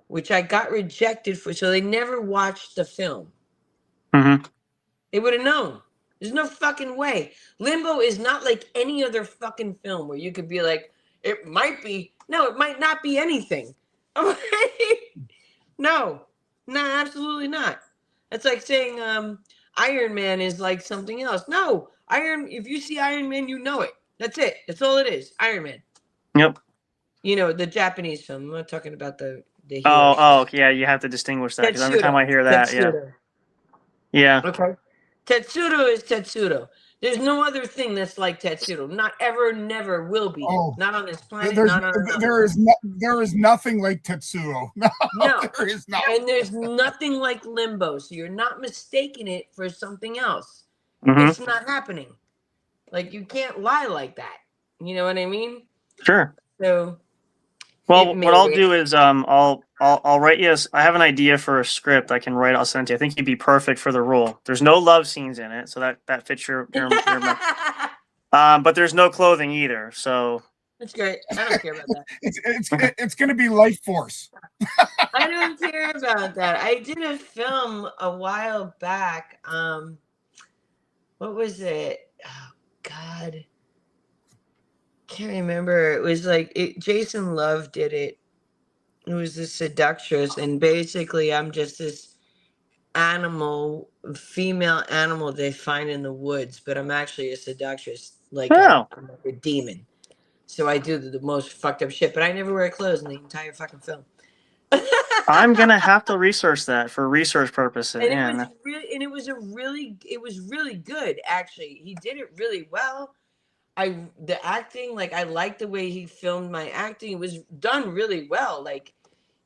Which I got rejected for, so they never watched the film. Mm-hmm. They would have known. There's no fucking way. Limbo is not like any other fucking film where you could be like, it might be. No, it might not be anything. No, absolutely not. It's like saying Iron Man is like something else. No, if you see Iron Man, you know it. That's it. That's all it is. Iron Man. Yep. You know, the Japanese film. I'm not talking about the hero. Oh, yeah, you have to distinguish that, because every time I hear that, Tetsudo. Yeah. Okay. Tetsudo is Tetsudo. There's no other thing that's like Tetsudo. Not ever, never will be. Not on this planet. There is nothing like Tetsudo. No, there is not. And there's nothing like Limbo. So you're not mistaking it for something else. Mm-hmm. It's not happening. Like, you can't lie like that. You know what I mean? Sure. So Well, It what made I'll it. do is I'll write you. I have an idea for a script I can write. I'll send it to you. I think you'd be perfect for the role. There's no love scenes in it, so that fits your. But there's no clothing either. So That's great. I don't care about that. It's going to be Life Force. I don't care about that. I did a film a while back. What was it? Oh God, can't remember. It was like Jason Love did it. It was The Seductress, and basically, I'm just this animal, female animal they find in the woods, but I'm actually a seductress, like oh, I'm like a demon. So I do the most fucked up shit, but I never wear clothes in the entire fucking film. I'm gonna have to research that for research purposes. And it was Yeah. really, and it was really good. Actually, he did it really well. The acting, like I liked the way he filmed my acting. It was done really well. Like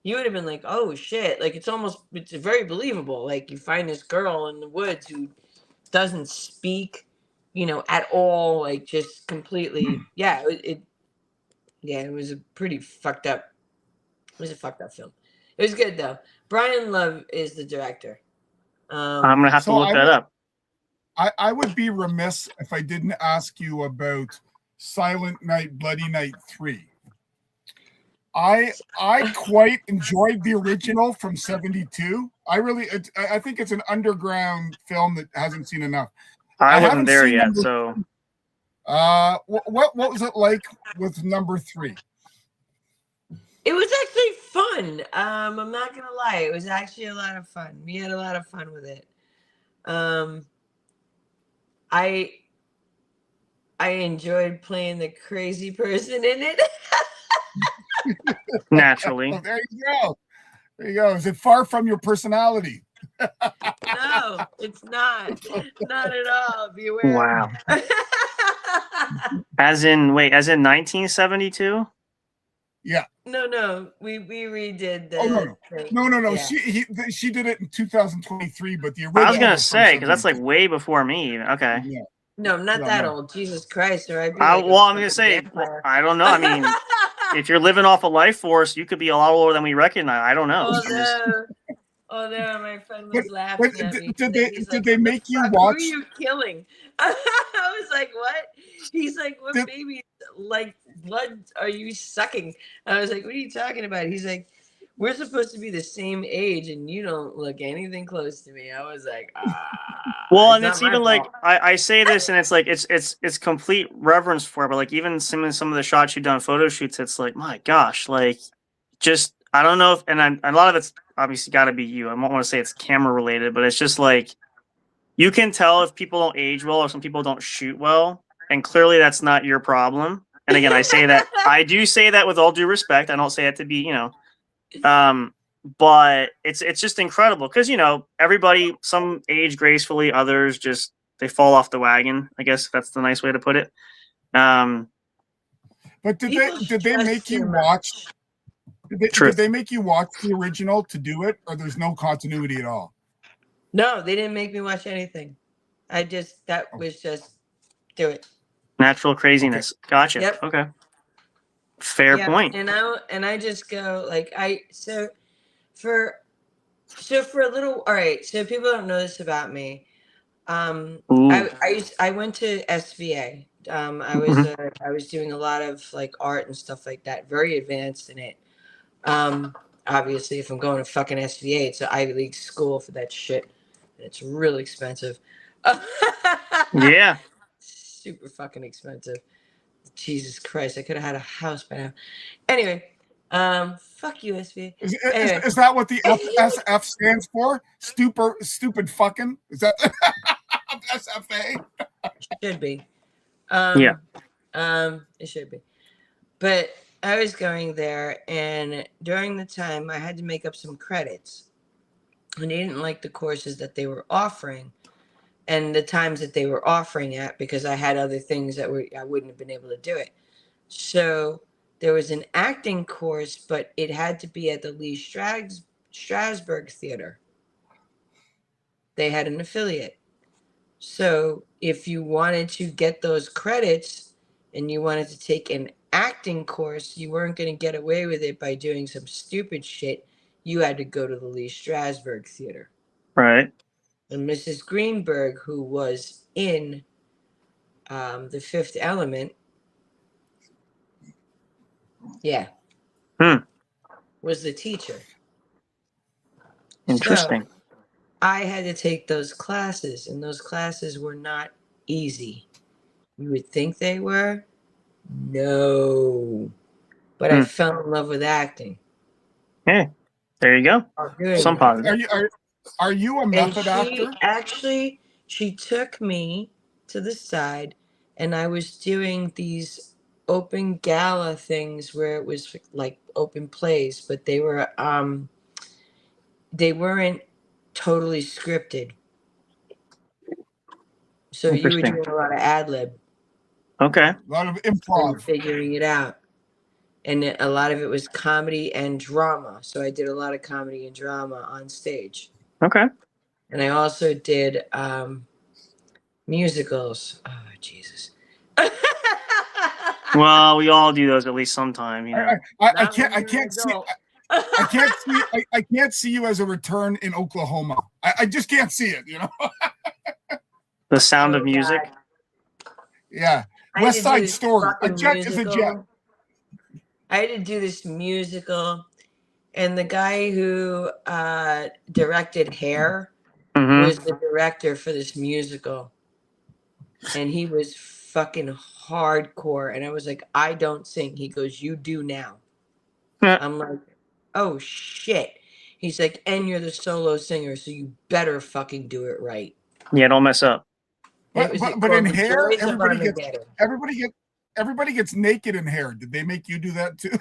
you would have been like, oh shit, like it's very believable. Like you find this girl in the woods who doesn't speak, at all. Like just completely, yeah. It was a pretty fucked up. It was a fucked up film. It was good though. Brian Love is the director. I'm gonna have to So look that up. I would be remiss if I didn't ask you about Silent Night, Bloody Night 3. I quite enjoyed the original from '72. I think it's an underground film that hasn't seen enough. I wasn't haven't there seen yet, number, so what was it like with number 3? It was actually fun. I'm not gonna lie, it was actually a lot of fun. We had a lot of fun with it. I enjoyed playing the crazy person in it. naturally. Oh, there you go. There you go. Is it far from your personality? No, it's not. Not at all. Be aware. Wow. As in 1972? Yeah. No. We redid the. Oh no. thing. No. Yeah. She did it in 2023, but the original. I was gonna was from say because that's like 72. way before me. Okay. Yeah. No, not No, that no. old. Jesus Christ, or I'd be Well, like I'm gonna say vampire. I don't know. I mean, if you're living off a life force, you could be a lot older than we recognize. I don't know. Although my friend was But laughing at me. did He's they like, they "What the make you fuck? watch? Who are you killing?" I was like, "What?" He's like, "What Did- baby like blood are you sucking?" I was like, "What are you talking about?" He's like, "We're supposed to be the same age, and you don't look anything close to me." I was like, Well, it's and not it's my even like fault." I say this, and it's like it's complete reverence for it. But like even some of the shots you've done photo shoots, it's like my gosh, like just I don't know if a lot of it's obviously got to be you. I don't want to say it's camera related, but it's just like you can tell if people don't age well or some people don't shoot well, and clearly that's not your problem. And again, I do say that with all due respect. I don't say it to be but it's just incredible because everybody, some age gracefully, others just they fall off the wagon. I guess that's the nice way to put it. But People did they stress make you too watch? much. Did they make you watch the original to do it, or there's no continuity at all? No, they didn't make me watch anything. That was just do it. Natural craziness. Okay. Gotcha. Yep. Okay. Fair point. And I just go like for a little. All right, so people don't know this about me. I went to SVA. I was doing a lot of like art and stuff like that. Very advanced in it. Obviously, if I'm going to fucking SVA, it's an Ivy League school for that shit. And it's really expensive. Yeah. Super fucking expensive. Jesus Christ, I could have had a house by now. Anyway, fuck you, SVA. Anyway. Is that what the SF stands for? Stupid fucking? Is that SFA? Should be. Yeah. It should be. But I was going there, and during the time, I had to make up some credits. And they didn't like the courses that they were offering and the times that they were offering at because I had other things that I wouldn't have been able to do it. So there was an acting course, but it had to be at the Lee Strasberg Theater. They had an affiliate. So if you wanted to get those credits and you wanted to take an acting course, you weren't going to get away with it by doing some stupid shit. You had to go to the Lee Strasberg Theater. Right. And Mrs. Greenberg, who was in The Fifth Element, was the teacher. Interesting. So I had to take those classes, and those classes were not easy. You would think they were. No. But I fell in love with acting. Hey, there you go. Some positive. Are you a method actor? Actually, she took me to the side, and I was doing these open gala things where it was like open plays, but they weren't totally scripted. So you were doing a lot of ad lib. Okay. A lot of improv. And figuring it out. And a lot of it was comedy and drama. So I did a lot of comedy and drama on stage. Okay. And I also did musicals. Oh, Jesus. Well, we all do those at least sometime, you know. I can't see you as a return in Oklahoma. I just can't see it, you know. The Sound of Music. God. Yeah. West Side Story. A jet is a jet. I had to do this musical, and the guy who directed Hair was the director for this musical, and he was fucking hardcore. And I was like, I don't sing. He goes, you do now. I'm like, oh shit. He's like, and you're the solo singer, so you better fucking do it right. Yeah, don't mess up. But in Hair, everybody gets naked in Hair. Did they make you do that too?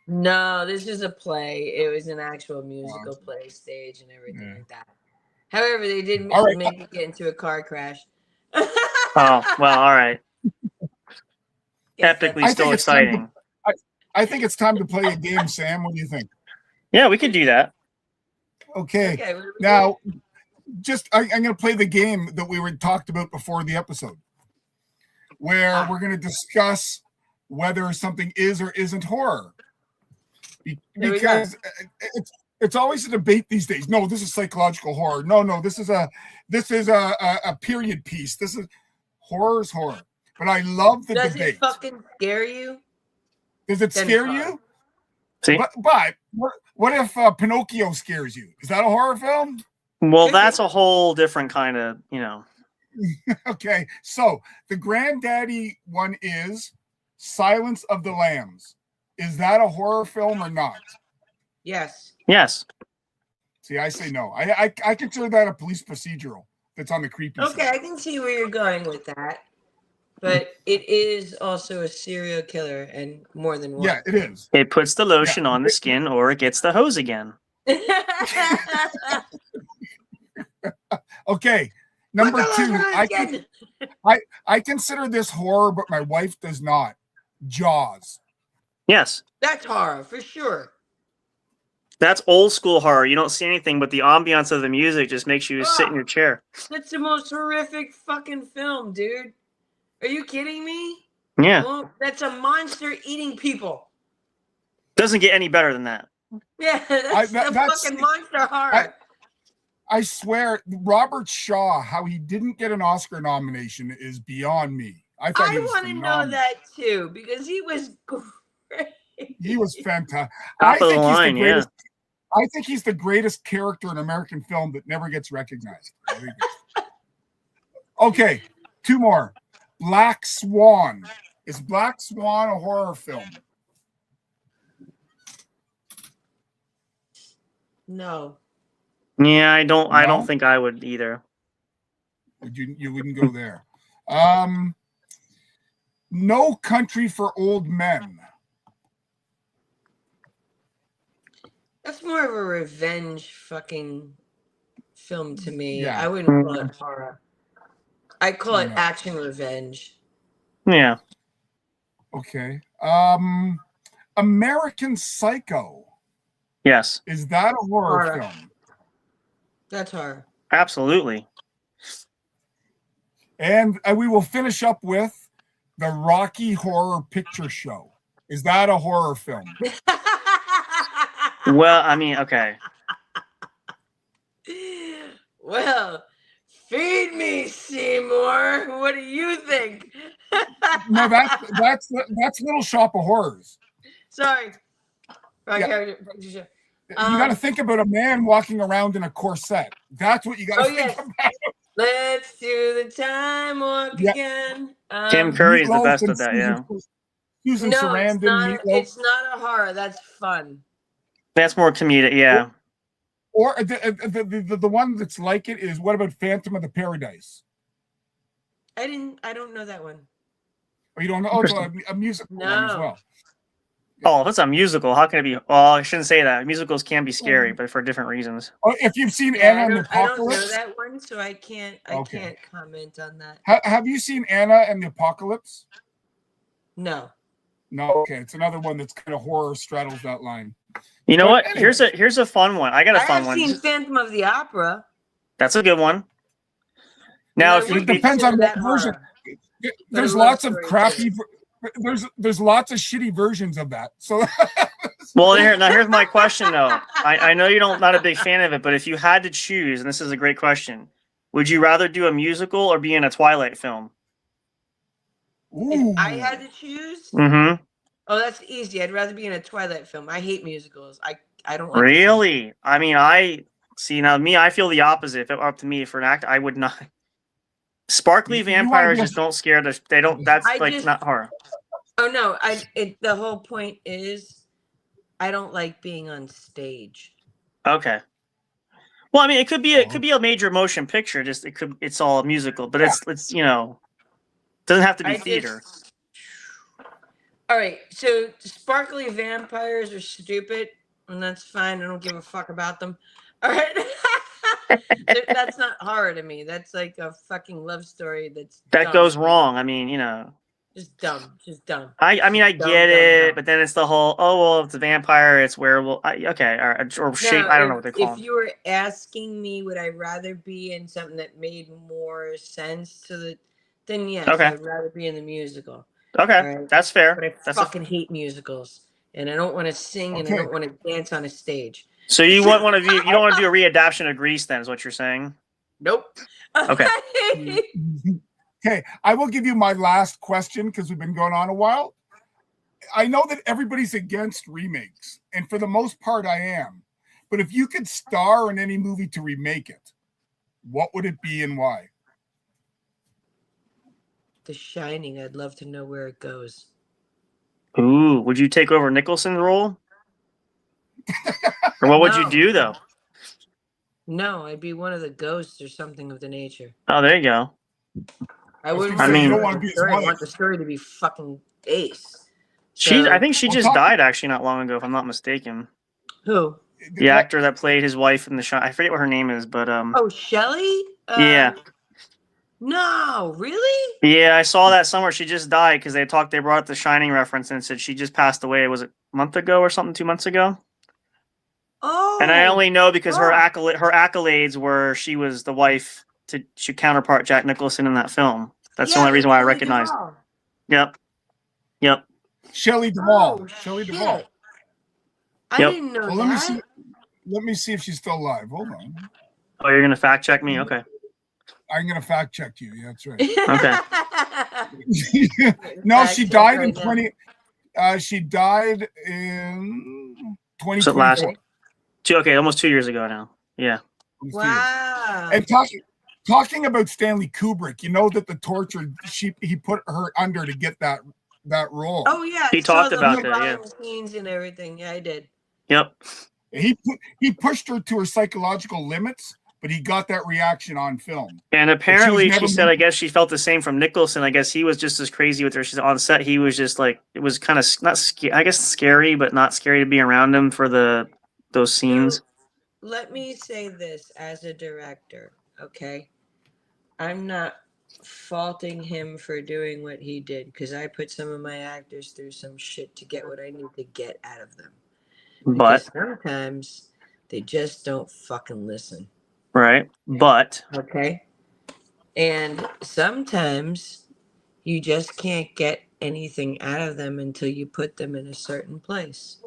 No, this is a play. It was an actual musical play stage and everything like that. However, they did make it get into a car crash. Oh, well, all right. Epically still exciting. I think it's time to play a game, Sam. What do you think? Yeah, we could do that. Okay. Now, I'm going to play the game that we talked about before the episode, where we're going to discuss whether something is or isn't horror. Because it's always a debate these days. No, this is psychological horror. No, this is a period piece. This is horror is horror. But I love the debate. Does it fucking scare you? Does it scare you? See? But what if Pinocchio scares you? Is that a horror film? Well, that's a whole different kind of, you know. Okay, so the granddaddy one is Silence of the Lambs. Is that a horror film or not? Yes. Yes. See, I say no. I consider that a police procedural. That's on the creepy side. Okay, I can see where you're going with that. But it is also a serial killer, and more than one. Yeah, it is. It puts the lotion on the skin, or it gets the hose again. Okay, number 2. I consider this horror, but my wife does not. Jaws. Yes. That's horror, for sure. That's old school horror. You don't see anything, but the ambiance of the music just makes you sit in your chair. That's the most horrific fucking film, dude. Are you kidding me? Yeah. Well, that's a monster eating people. Doesn't get any better than that. Yeah, that's fucking monster horror. I swear, Robert Shaw, how he didn't get an Oscar nomination is beyond me. I want to know that too, because he was great. He was fantastic. Top of the line, yeah. I think he's the greatest character in American film that never gets recognized. Okay, 2 more. Black Swan. Is Black Swan a horror film? No. Yeah, I don't think I would either. You wouldn't go there. No Country for Old Men. That's more of a revenge fucking film to me. Yeah. I wouldn't call it horror. I call it action revenge. Yeah. Okay. American Psycho. Yes. Is that a horror film? That's horror. Absolutely. And we will finish up with The Rocky Horror Picture Show. Is that a horror film? Well, I mean, okay. Well, feed me, Seymour. What do you think? No, that's Little Shop of Horrors. Sorry. Yeah. You got to think about a man walking around in a corset. That's what you got to think about. Let's do the time walk again. Tim Curry is the best of that, yeah. Susan No, Sarandon. it's not a horror. That's fun. That's more comedic, yeah. Or the one that's like it is, what about Phantom of the Paradise? I don't know that one. Or you don't know? Oh, it's a musical one as well. Oh, if it's a musical, how can it be? Well, I shouldn't say that. Musicals can be scary, but for different reasons. Oh, if you've seen Anna and the Apocalypse, I don't know that one, so I can't comment on that. Have you seen Anna and the Apocalypse? No. No. Okay, it's another one that's kind of horror straddles that line. You know what? Anyway. Here's a fun one. I got a fun one. I've seen Phantom of the Opera. That's a good one. Now, it depends on what version. There's lots of crappy. There's lots of shitty versions of that. So, well, here's my question though. I know you're not a big fan of it, but if you had to choose, and this is a great question, would you rather do a musical or be in a Twilight film? If I had to choose, oh, that's easy. I'd rather be in a Twilight film. I hate musicals. I don't like really. I mean, I feel the opposite. If it were up to me for an act, I would not. Sparkly vampires just don't scare the. They don't. That's not horror. Oh no! The whole point is, I don't like being on stage. Okay. Well, I mean, it could be a major motion picture. It's all musical, but it's doesn't have to be theater. All right, so sparkly vampires are stupid, and that's fine. I don't give a fuck about them. All right. That's not horror to me. That's like a fucking love story that dumb. Goes wrong. I mean, just dumb. I mean, I get it, but then it's the whole if it's a vampire, it's werewolf. Okay, or shape. I don't know what they call. If you were asking me, would I rather be in something that made more sense then yes, okay. I'd rather be in the musical. Okay, right? That's fair. But I fucking hate musicals, and I don't want to sing, and I don't want to dance on a stage. So you don't want to do a readaptation of Grease, then, is what you're saying? Nope. Okay. Okay, I will give you my last question because we've been going on a while. I know that everybody's against remakes, and for the most part, I am. But if you could star in any movie to remake it, what would it be and why? The Shining. I'd love to know where it goes. Ooh, would you take over Nicholson's role? Or what would you do, though? No, I'd be one of the ghosts or something of the nature. Oh, there you go. I wouldn't. You don't want to be. I want the story to be fucking ace. I think she just died actually not long ago, if I'm not mistaken. Who? The actor that played his wife in The Shining. I forget what her name is, but Oh, Shelley. Yeah. No, really? Yeah, I saw that somewhere. She just died because they brought up the Shining reference and said she just passed away. Was it a month ago or something? 2 months ago? Oh. And I only know because her accolades were she was the wife to counterpart Jack Nicholson in that film. That's the only reason why I recognized. Yep. Shelley Duvall. Shelley Duvall. I didn't know that. Let me see if she's still alive. Hold on. Oh, you're gonna fact check me? Okay. I'm gonna fact check you. Yeah, that's right. Okay. No, she died in 20. She died in 2024. Okay, almost 2 years ago now. Yeah. Wow. And talking about Stanley Kubrick, you know that the torture he put her under to get that role. Oh yeah, he talked about that. Yeah. Scenes and everything. Yeah, I did. Yep. He pushed her to her psychological limits, but he got that reaction on film. And apparently, she said, I guess she felt the same from Nicholson. I guess he was just as crazy with her. She's on set. He was just like, it was kind of not scary. I guess scary, but not scary to be around him for those scenes. So, let me say this as a director, okay? I'm not faulting him for doing what he did because I put some of my actors through some shit to get what I need to get out of them. But sometimes they just don't fucking listen. Right. But okay. And sometimes You just can't get anything out of them until you put them in a certain place.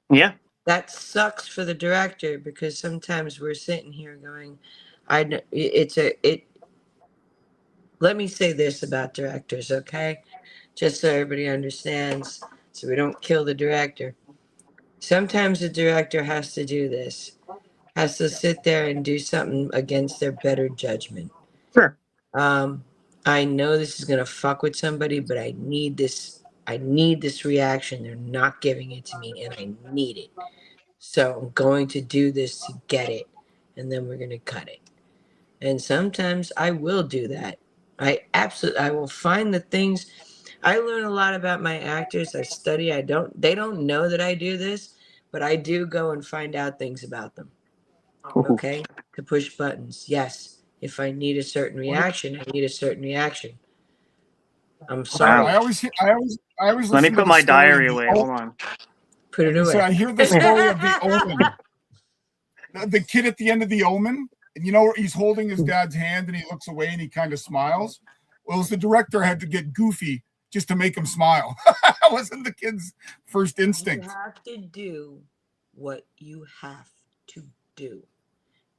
Yeah. That sucks for the director because sometimes we're sitting here going, let me say this about directors, okay? Just so everybody understands, so we don't kill the director. Sometimes the director has to do this, has to sit there and do something against their better judgment. Sure. I know this is gonna fuck with somebody, but I need this. I need this reaction. They're not giving it to me, and I need it. So I'm going to do this to get it, and then we're gonna cut it. And sometimes I will do that. I will find the things. I learn a lot about my actors. I study. They don't know that I do this, but I do go and find out things about them. Okay? To push buttons. Yes. If I need a certain reaction, I need a certain reaction. I'm sorry. I always Let me listen to put the my story diary of the away. Hold on. Put it away. So I hear the story of the Omen. The kid at the end of the Omen, and he's holding his dad's hand and he looks away and he kind of smiles. Well, it was the director had to get goofy just to make him smile. That wasn't the kid's first instinct. You have to do what you have to do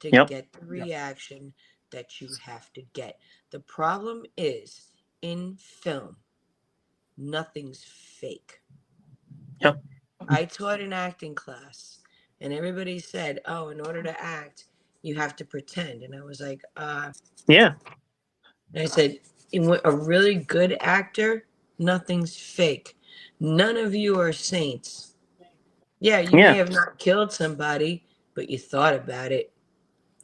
to get the reaction that you have to get. The problem is in film, nothing's fake. Yep. I taught an acting class and everybody said, oh, in order to act, you have to pretend. And I was like, Yeah. And I said, a really good actor, nothing's fake. None of you are saints. Yeah, you may have not killed somebody, but you thought about it.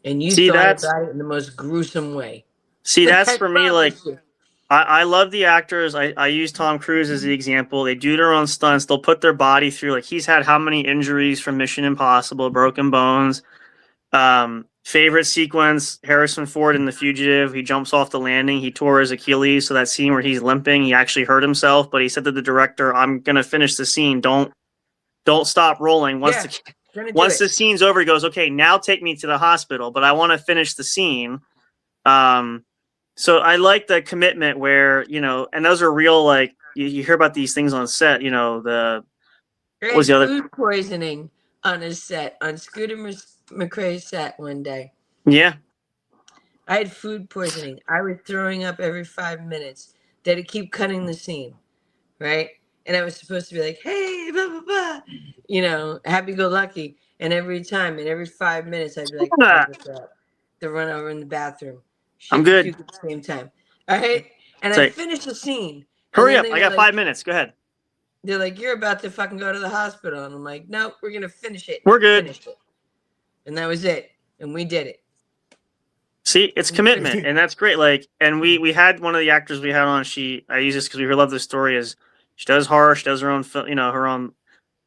And you thought about it in the most gruesome way. See, that's for me, like, I love the actors. I use Tom Cruise as the example. They do their own stunts. They'll put their body through, like, he's had how many injuries from Mission Impossible, broken bones. Favorite sequence, Harrison Ford in The Fugitive. He jumps off the landing. He tore his Achilles. So that scene where he's limping, he actually hurt himself. But he said to the director, I'm going to finish the scene. Don't stop rolling. Once the scene's over, he goes, okay, now take me to the hospital. But I want to finish the scene. So I like the commitment where, and those are real, like, you hear about these things on set, what was the other? Food poisoning on his set, on Scooter McRae's set one day. Yeah. I had food poisoning. I was throwing up every 5 minutes. They had to keep cutting the scene, right? And I was supposed to be like, hey, blah, blah, blah, happy-go-lucky. And every 5 minutes, I'd be like, to run over in the bathroom. I'm good. At the same time. All right? And I finished the scene. Hurry up. I got 5 minutes. Go ahead. They're like, you're about to fucking go to the hospital. And I'm like, nope, we're going to finish it. We're good. And that was it. And we did it. See, it's commitment. And that's great. Like, and we had one of the actors we had on, I use this because we love the story, is she does horror. She does her own, her own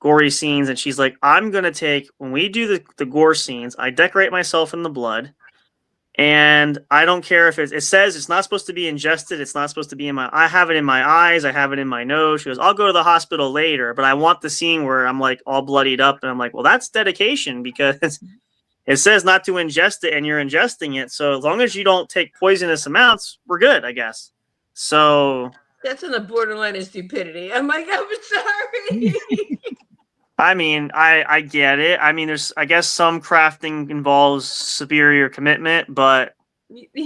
gory scenes. And she's like, I'm going to take, when we do the gore scenes, I decorate myself in the blood. And I don't care if it says it's not supposed to be ingested. It's not supposed to be I have it in my eyes. I have it in my nose. She goes, I'll go to the hospital later, but I want the scene where I'm like all bloodied up. And I'm like, well, that's dedication because it says not to ingest it and you're ingesting it. So as long as you don't take poisonous amounts, we're good, I guess. So that's on the borderline of stupidity. I'm like, I'm sorry. I mean, I get it. I mean, I guess some crafting involves superior commitment, but you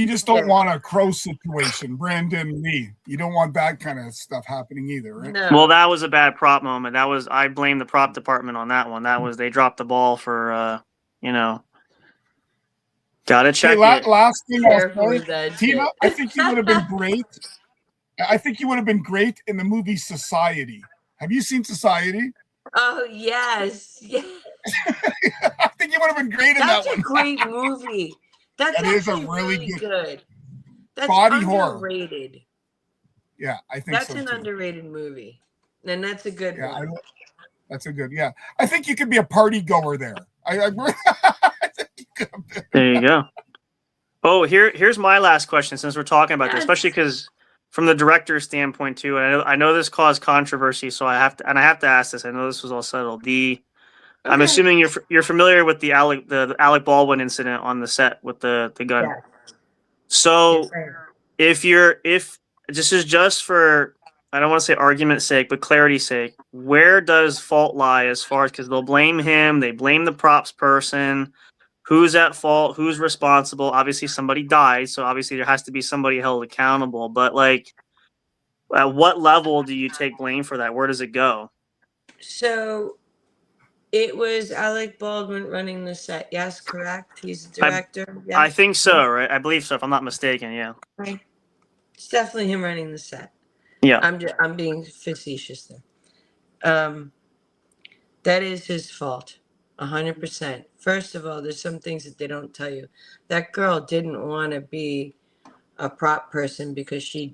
just don't want a Crow situation, Brandon Lee. You don't want that kind of stuff happening either, right? No. Well, that was a bad prop moment. I blame the prop department on that one. They dropped the ball for gotta check it. Last thing I'll say, Tina, I think you would have been great. I think you would have been great in the movie Society. Have you seen Society? Oh, yes. I think you would have been great in that one. That's a great movie. That is a really good. That's body underrated. Horror. Yeah, I think that's an underrated movie. And that's a good one. That's a good, I think you could be a party goer there. I think you could. There you go. Oh, here's my last question since we're talking about this, especially because from the director's standpoint too, and I know this caused controversy, so I have to ask this. I know this was all settled. I'm assuming you're familiar with the Alec Baldwin incident on the set with the gun. So if this is just for, I don't want to say argument's sake, but clarity's sake, where does fault lie as far as, because they'll blame him, they blame the props person, who's at fault, who's responsible? Obviously somebody died, so obviously there has to be somebody held accountable, but like, at what level do you take blame for that? Where does it go? So it was Alec Baldwin running the set. Yes, correct. He's the director. Yeah, I think so, right? I believe so, if I'm not mistaken. Yeah. right. It's definitely him running the set. Yeah. I'm being facetious there. That is his fault, 100%. First of all, there's some things that they don't tell you. That girl didn't want to be a prop person because she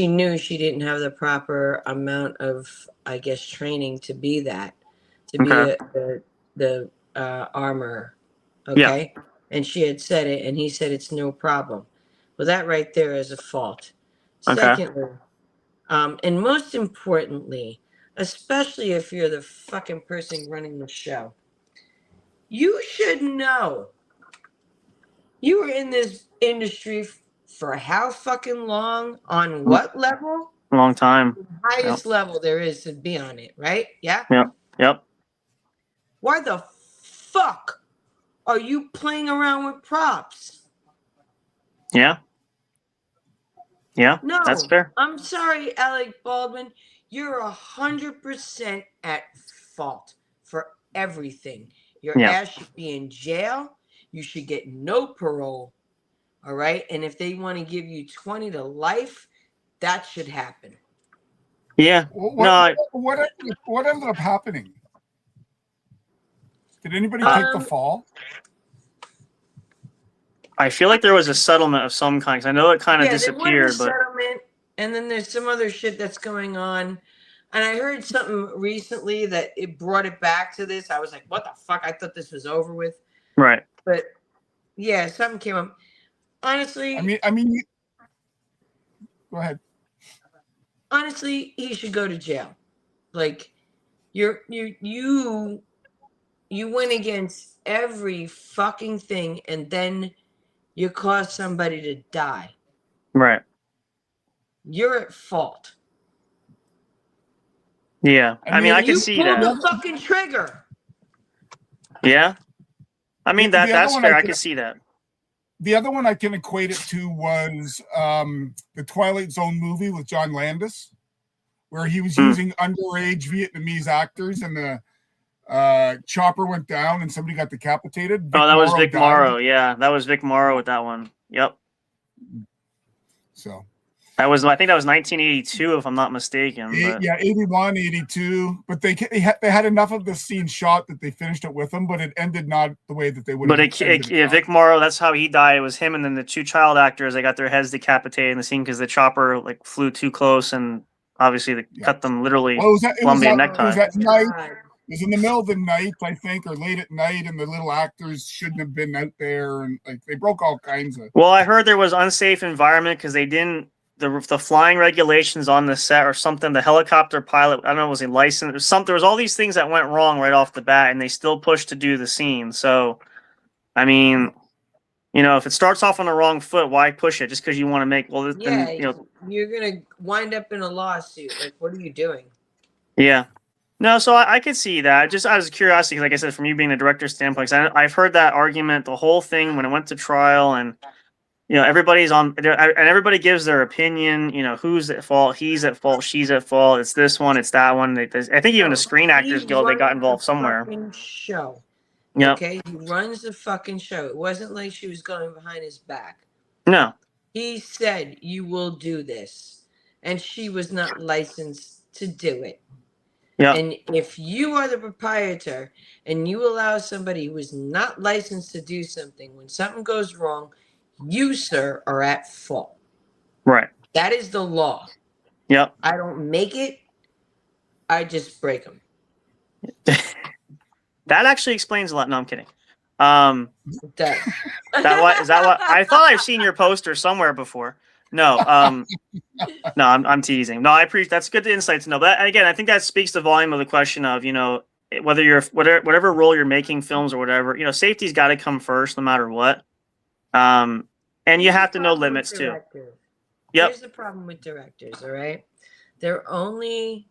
knew she didn't have the proper amount of, I guess, training to be that, to be the armorer. Okay. Yeah. And she had said it, and he said it's no problem. Well, that right there is a fault. Okay. Secondly, and most importantly, especially if you're the fucking person running the show, you should know. You were in this industry for how fucking long? On what level? Long time. The highest level there is to be on it, right? Yeah? Yep. Why the fuck are you playing around with props? Yeah. No, that's fair. I'm sorry, Alec Baldwin. You're 100% at fault for everything. Your ass should be in jail. You should get no parole. All right? And if they want to give you 20 to life, that should happen. Yeah. What ended up happening? Did anybody take the fall? I feel like there was a settlement of some kind, because I know it kind of disappeared. There was a settlement, and then there's some other shit that's going on. And I heard something recently that it brought it back to this. I was like, what the fuck? I thought this was over with. Right. But yeah, something came up. Honestly. I mean, go ahead. Honestly, he should go to jail. Like, you went against every fucking thing, and then you caused somebody to die. Right. You're at fault. Yeah. I mean, I can see that. You pulled the fucking trigger. Yeah. I mean, that's fair. I can see that. The other one I can equate it to was the Twilight Zone movie with John Landis, where he was using underage Vietnamese actors, and the chopper went down and somebody got decapitated. That was Vic Morrow. Yeah, that was Vic Morrow with that one. Yep. So I think that was 1982, if I'm not mistaken. Yeah, 81, 82. But they had enough of the scene shot that they finished it with them, but it ended not the way that they would. But Vic Morrow, that's how he died. It was him, and then the two child actors. They got their heads decapitated in the scene because the chopper flew too close, and obviously they cut them literally. Well, it was at night. It was in the middle of the night, I think, or late at night, and the little actors shouldn't have been out there, and they broke all kinds of. Well, I heard there was unsafe environment because they didn't. The flying regulations on the set or something. The helicopter pilot, I don't know, was he licensed? There was all these things that went wrong right off the bat, and they still pushed to do the scene. So, I mean, if it starts off on the wrong foot, why push it? Just because you want to make you're gonna wind up in a lawsuit. Like, what are you doing? Yeah. No, so I could see that. Just out of curiosity, like I said, from you being a director's standpoint, I've heard that argument, the whole thing when it went to trial, and everybody's on, and everybody gives their opinion. Who's at fault? He's at fault. She's at fault. It's this one. It's that one. I think even the Screen Actors Guild, they got involved somewhere. Show. Yeah. Okay, he runs the fucking show. It wasn't like she was going behind his back. No. He said, "You will do this," and she was not licensed to do it. Yeah. And if you are the proprietor and you allow somebody who is not licensed to do something, when something goes wrong, you, sir, are at fault. Right. That is the law. Yep. I don't make it. I just break them. That actually explains a lot. No, I'm kidding. Is that what I thought I've seen your poster somewhere before. No, no, I'm teasing. No, I appreciate that's good insight to know. But again, I think that speaks to the volume of the question of whether you're whatever role you're making films or whatever. Safety's got to come first, no matter what. And you Here's have the to know problem with limits too. directors. Yep. Here's the problem with directors, all right? They're only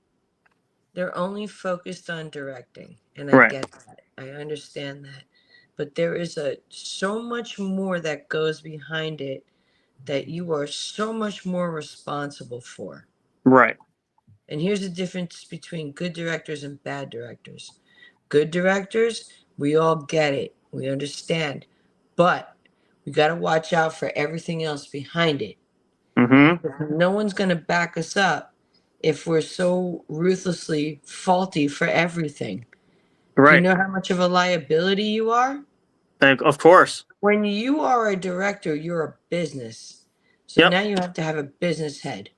focused on directing, and I Right. get that. I understand that. But there is so much more that goes behind it that you are so much more responsible for. Right. And here's the difference between good directors and bad directors. Good directors, we all get it. We understand. But we got to watch out for everything else behind it. Mm-hmm. No one's going to back us up if we're so ruthlessly faulty for everything. Do you Right. know how much of a liability you are? Of course. When you are a director, you're a business. So Yep. now you have to have a business head.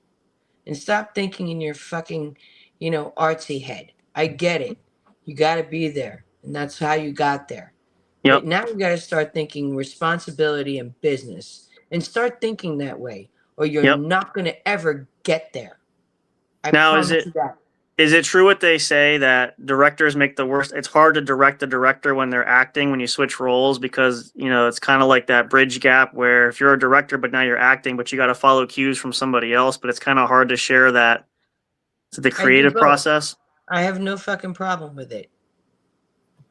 And stop thinking in your fucking, artsy head. I get it. You got to be there. And that's how you got there. Yep. But now you got to start thinking responsibility and business. And start thinking that way. Or you're Yep. not going to ever get there. I Now, promise you that. is it true what they say that directors make the worst? It's hard to direct the director when they're acting, when you switch roles, because, it's kind of like that bridge gap where if you're a director, but now you're acting, but you got to follow cues from somebody else, but it's kind of hard to share that. Is it the I do creative both. process? I have no fucking problem with it.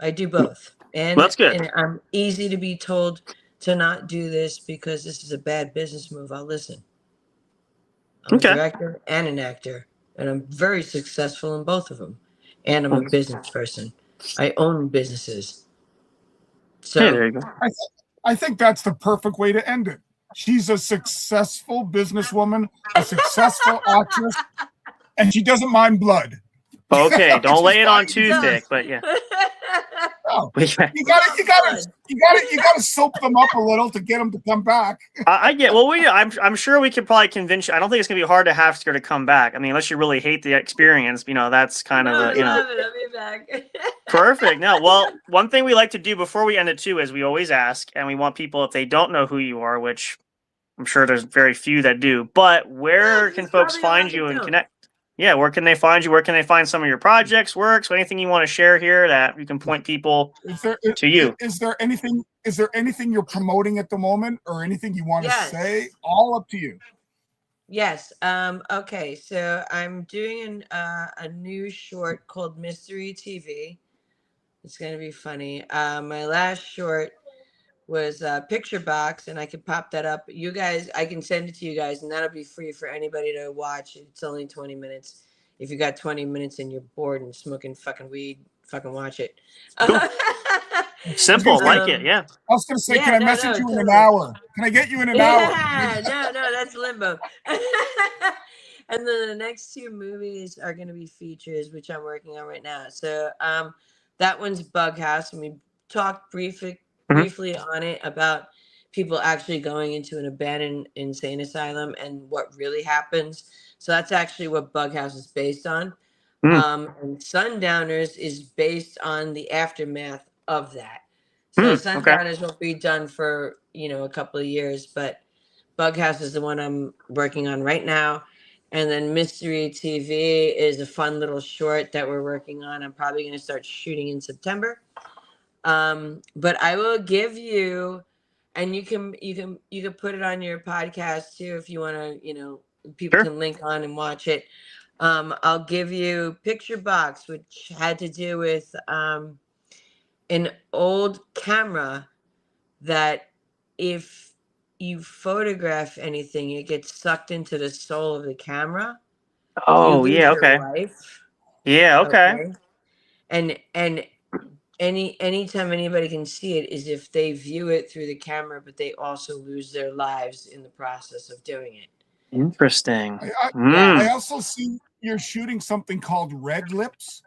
I do both. Well, that's good. And I'm easy to be told to not do this because this is a bad business move. I'll listen. I'm a director and an actor, and I'm very successful in both of them. And I'm a business person. I own businesses. So Hey, there you go. I think that's the perfect way to end it. She's a successful businesswoman, a successful actress, and she doesn't mind blood. Okay, don't lay it on too No. thick, but yeah. No, you gotta soap them up a little to get them to come back. I get. Well, I'm sure we could probably convince you. I don't think it's gonna be hard to have her to come back. I mean, unless you really hate the experience, that's kind of I a, love it. I'll be back. Perfect. Now, well, one thing we like to do before we end it too is we always ask, and we want people, if they don't know who you are, which I'm sure there's very few that do, but where can folks find you and connect? Yeah, where can they find you? Where can they find some of your projects, works, or anything you want to share here that you can point people to you? Is there anything you're promoting at the moment, or anything you want to say? All up to you. Yes. Okay. So I'm doing a new short called Mystery TV. It's gonna be funny. My last short was Picture Box, and I can pop that up. You guys, I can send it to you guys, and that'll be free for anybody to watch. It's only 20 minutes. If you got 20 minutes and you're bored and smoking fucking weed, fucking watch it. Cool. Simple, like it, yeah. I was gonna say, can I message you in an hour? Can I get you in an hour? No, that's limbo. And then the next two movies are going to be features, which I'm working on right now. So that one's Bug House, and we talked briefly on it about people actually going into an abandoned insane asylum and what really happens. So that's actually what Bug House is based on. And Sundowners is based on the aftermath of that. So Sundowners won't be done for, a couple of years, but Bug House is the one I'm working on right now. And then Mystery TV is a fun little short that we're working on. I'm probably going to start shooting in September. But I will give you, and you can put it on your podcast too if you want to, people can link on and watch it. I'll give you Picture Box, which had to do with an old camera that if you photograph anything, it gets sucked into the soul of the camera. Oh, yeah, okay. Life. Yeah, okay. And anytime anybody can see it is if they view it through the camera, but they also lose their lives in the process of doing it. Interesting. I also see you're shooting something called Red Lips.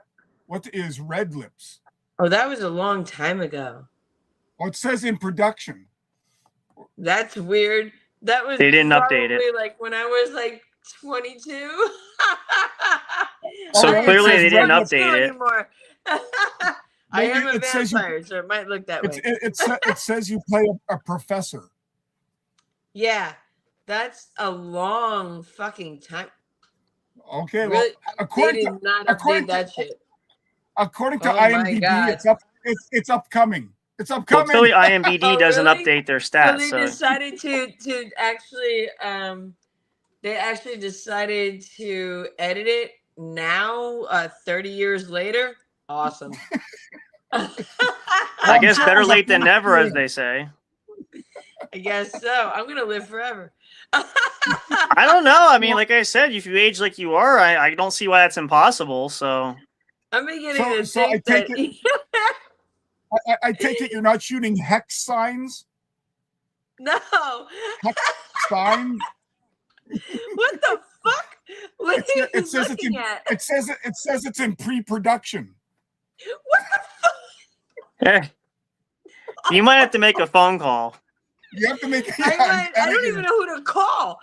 What is Red Lips? Oh, that was a long time ago. Oh, it says in production. That's weird. That was they didn't update it. Like when I was like 22. So clearly they didn't update it anymore. I am a vampire, so it might look that way. It says you play a professor. Yeah, that's a long fucking time. Okay, really, well, according to that shit. According to IMDb, it's upcoming. It's Well, upcoming. clearly IMDb Oh, doesn't really? update their So stats. they So decided to actually to edit it now, 30 years later. Awesome. I guess better late than never, as they say. I guess so. I'm gonna live forever. I don't know. I mean, like I said, if you age like you are, I don't see why that's impossible. So I'm beginning to So I think take that. it. I take it you're not shooting hex signs. No. Hex sign. What the fuck? What are you It says it's looking in. at? It says it's in pre-production. What the fuck? you might have to make a phone call. You have to make. I don't even know who to call.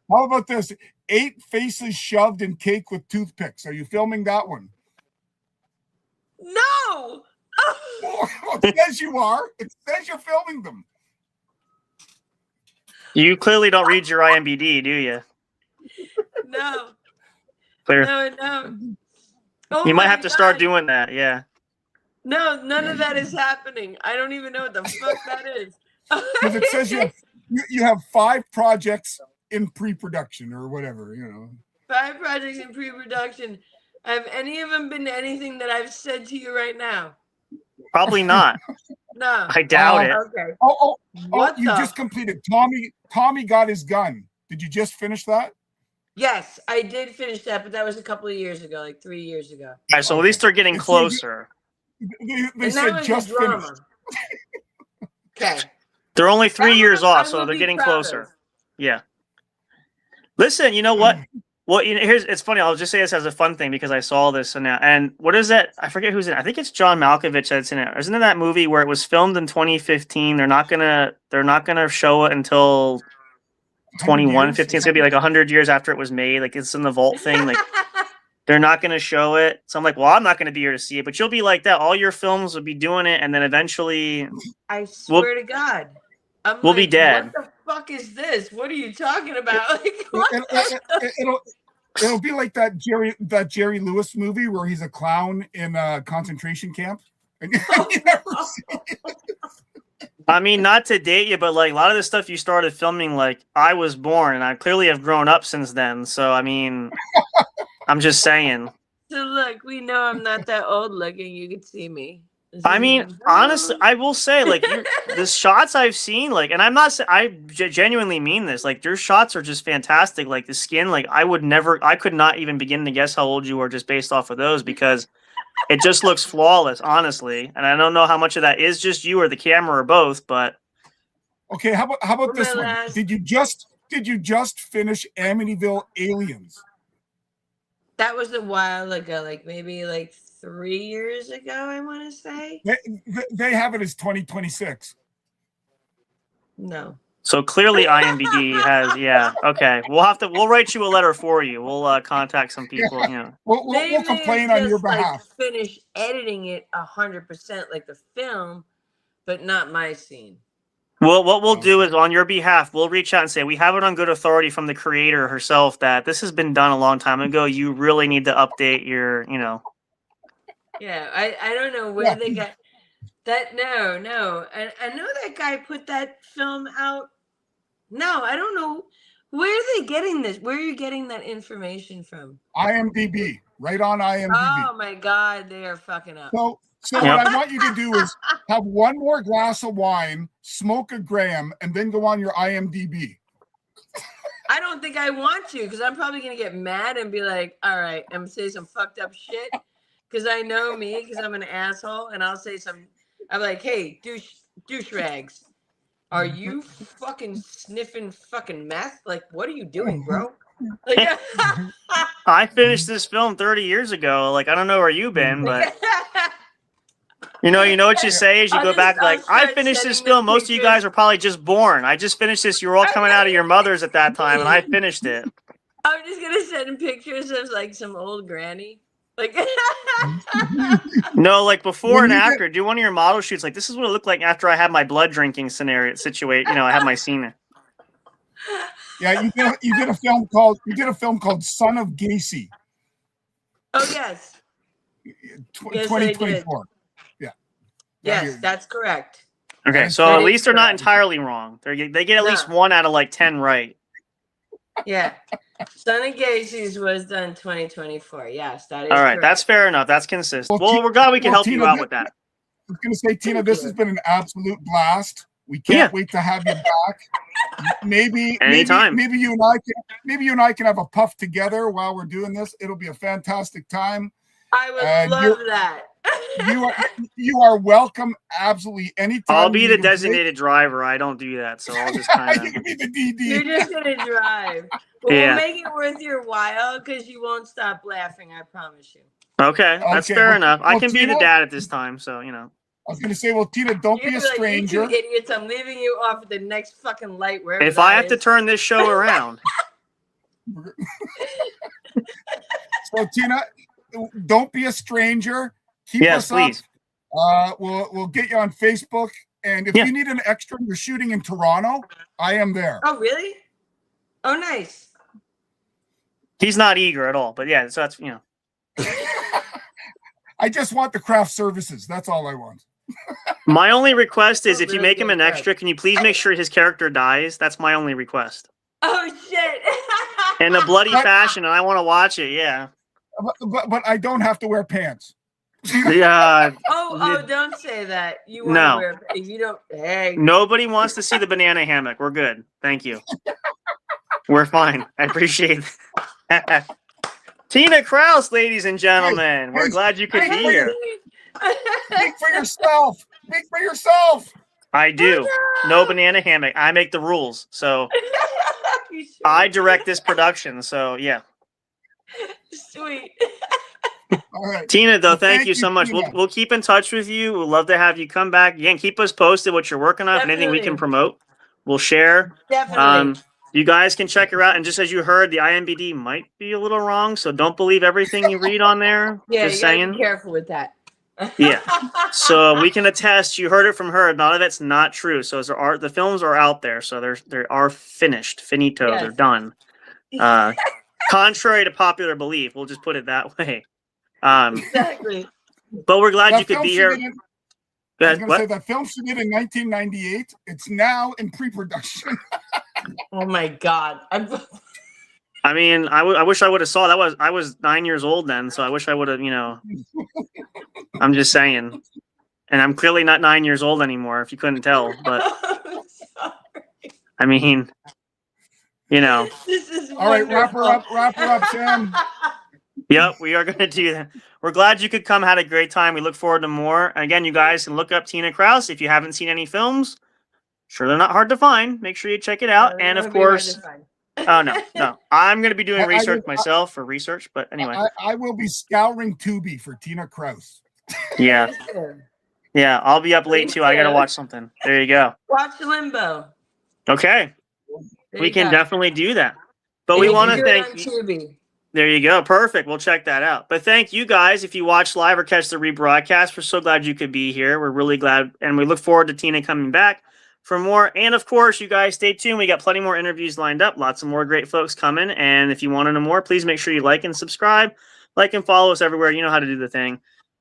How about this? 8 faces shoved in cake with toothpicks. Are you filming that one? No. It says you are. It says you're filming them. You clearly don't read your IMDb, do you? No. Clear. No. Oh You might my have to start God. doing that. Yeah. No, none of that is happening. I don't even know what the fuck that is. Because it says you have 5 projects in pre-production or whatever, 5 projects in pre-production. Have any of them been anything that I've said to you right now? Probably not. No. I doubt it. Okay. Oh, What you the? just completed. Tommy got his gun. Did you just finish that? Yes, I did finish that, but that was a couple of years ago, like 3 years ago. All right, so at least they're getting It says closer. They And said that was just a drama. finished. Okay. They're only 3 That years one I off, so will they're be getting proud closer. of. Yeah. Listen, you know what? Well, it's funny. I'll just say this as a fun thing because I saw this and what is that? I forget who's in it. I think it's John Malkovich that's in it. Isn't it that movie where it was filmed in 2015? They're not gonna show it until 2115. It's gonna be like 100 years after it was made. Like it's in the vault thing. Like they're not gonna show it. So I'm like, well, I'm not gonna be here to see it, but you'll be like that. All your films will be doing it, and then eventually I swear to God. We'll be dead. What the fuck is this? What are you talking about? Like, what It'll be like that Jerry Lewis movie where he's a clown in a concentration camp. And you never see it. I mean, not to date you, but like a lot of the stuff you started filming, like I was born, and I clearly have grown up since then. So I mean, I'm just saying. So look, we know I'm not that old looking. You could see me. I mean, honestly, I will say, like, the shots I've seen, like, and I'm not, I genuinely mean this, like, your shots are just fantastic. Like, the skin, like, I could not even begin to guess how old you were just based off of those because it just looks flawless, honestly. And I don't know how much of that is just you or the camera or both, but. Okay, how about this one? Did you just finish Amityville Aliens? That was a while ago, like maybe like 3 years ago, I want to say. They have it as 2026. No. So clearly IMDb has, yeah. Okay. We'll write you a letter for you. We'll contact some people, yeah. We'll complain on your behalf. Finish editing it 100% like the film, but not my scene. Well, what we'll do is on your behalf, we'll reach out and say we have it on good authority from the creator herself that this has been done a long time ago. You really need to update your, Yeah, I don't know where they got that. No. I know that guy put that film out. No, I don't know. Where are they getting this? Where are you getting that information from? IMDb, right on IMDb. Oh my God, they are fucking up. So what I want you to do is have one more glass of wine, smoke a gram, and then go on your IMDb. I don't think I want to because I'm probably going to get mad and be like, all right, I'm going to say some fucked up shit because I know me because I'm an asshole. And I'll say I'm like, hey, douche rags, are you fucking sniffing fucking meth? Like, what are you doing, bro? Like, I finished this film 30 years ago. Like, I don't know where you've been, but... You know what you say is you go back like, I finished this film. Most of you guys are probably just born. I just finished this. You were all coming out of your mothers at that time, and I finished it. I'm just going to send pictures of like some old granny. Like, no, like before and after. Do one of your model shoots. Like, this is what it looked like after I had my blood drinking situation. I had my scene. Yeah, you did a film called Son of Gacy. Oh yes. 2024. Yeah. Yes, that's correct. Okay, so That at is least they're not correct. entirely wrong. They get at least No. 1 out of like 10 right. Yeah. Son of Gacy's was done 2024. Yes, that is All right, correct. that's fair enough. That's consistent. Well, Well, we're glad we can help Tina, you out with that. I was going to say, Tina, Thank this you. has been an absolute blast. We can't wait to have you back. Maybe Anytime. maybe you and I can have a puff together while we're doing this. It'll be a fantastic time. I would love that. You are welcome absolutely anytime. I'll be the designated driver. I don't do that, so I'll just kind You of. can be the DD. You're just gonna drive. Well, Yeah. we'll make it worth your while because you won't stop laughing. I promise you. Okay, that's Okay, fair well- enough. I well, can be the Tina- dad at this time, so you know. I was going to say, well, Tina, don't be You're a like, stranger. you two idiots, I'm leaving you off at the next fucking light wherever If that I have to is. turn this show around, So, Tina, don't be a stranger. Keep yes, us please. up. We'll get you on Facebook, and if Yeah. you need an extra, you're shooting in Toronto. I am there. Oh, really? Oh, nice. He's not eager at all, but yeah, so that's I just want the craft services. That's all I want. My only request is Oh, if you really make him good an craft. extra, can you please make sure his character dies? That's my only request. Oh shit. In a bloody But- fashion, and I want to watch it. Yeah. But I don't have to wear pants. Yeah. Oh, don't say that. You want No. to wear if you don't hey. Nobody wants to see the banana hammock. We're good. Thank you. We're fine. I appreciate that. Tina Krause, ladies and gentlemen. We're glad you could be here. Speak for yourself. Speak for yourself. I do. No banana hammock. I make the rules. So You sure? I direct this production. So yeah. Sweet. All right. Tina, though, Well, thank you so much. Tina. We'll keep in touch with you. We'll love to have you come back. Again, keep us posted what you're working on. If anything we can Definitely. promote, we'll share. Definitely. You guys can check her out. And just as you heard, the IMBD might be a little wrong. So don't believe everything you read on there. Yeah, Just you gotta saying. be careful with that. Yeah. So we can attest. You heard it from her. None of it's not true. So the films are out there. So they are finished, finito. Yes. They're done. Contrary to popular belief, we'll just put it that way. Exactly. But we're glad That you could film be she here. did in- Go I was ahead. going to say What? that film she did in 1998. It's now in pre-production. Oh my god. I mean, I wish I would have saw that. I was 9 years old then, so I wish I would have. I'm just saying, and I'm clearly not 9 years old anymore. If you couldn't tell, but I mean, This is All right, wrap her up, Sam. Yep, we are going to do that. We're glad you could come. Had a great time. We look forward to more. And again, you guys can look up Tina Krause if you haven't seen any films. Sure, they're not hard to find. Make sure you check it out. And of course, oh no, I'm going to be doing I research will- myself for research. But anyway, I will be scouring Tubi for Tina Krause. yeah, I'll be up late too. I got to watch something. There you go. Watch Limbo. Okay, There we you can go. definitely do that. But And we you want can to do it thank. on Tubi. There you go. Perfect. We'll check that out. But thank you guys if you watch live or catch the rebroadcast. We're so glad you could be here. We're really glad. And we look forward to Tina coming back for more. And of course, you guys stay tuned. We got plenty more interviews lined up. Lots of more great folks coming. And if you want to know more, please make sure you like and subscribe. Like and follow us everywhere. You know how to do the thing.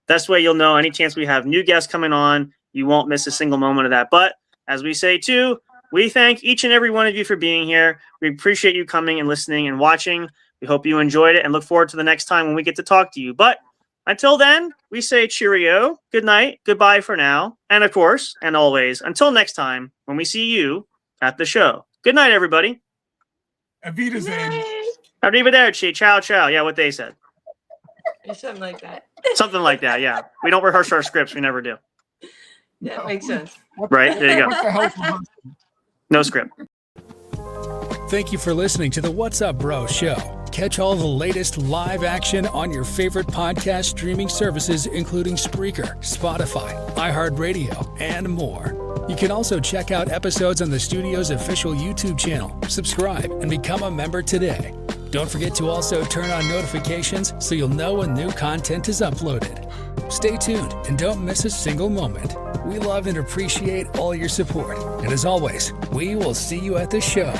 That's way you'll know any chance we have new guests coming on. You won't miss a single moment of that. But as we say too, we thank each and every one of you for being here. We appreciate you coming and listening and watching. We hope you enjoyed it and look forward to the next time when we get to talk to you. But until then, we say cheerio, good night, goodbye for now, and of course, and always, until next time when we see you at the show. Good night, everybody. Avita Zane. Arrivederci, ciao, ciao. Yeah, what they said. Or something like that. Something like that, yeah. We don't rehearse our scripts. We never do. That makes sense. Right? There you What go. the hell's rehearsing? No script. Thank you for listening to the What's Up Bro show. Catch all the latest live action on your favorite podcast streaming services, including Spreaker, Spotify, iHeartRadio, and more. You can also check out episodes on the studio's official YouTube channel. Subscribe and become a member today. Don't forget to also turn on notifications so you'll know when new content is uploaded. Stay tuned and don't miss a single moment. We love and appreciate all your support. And as always, we will see you at the show.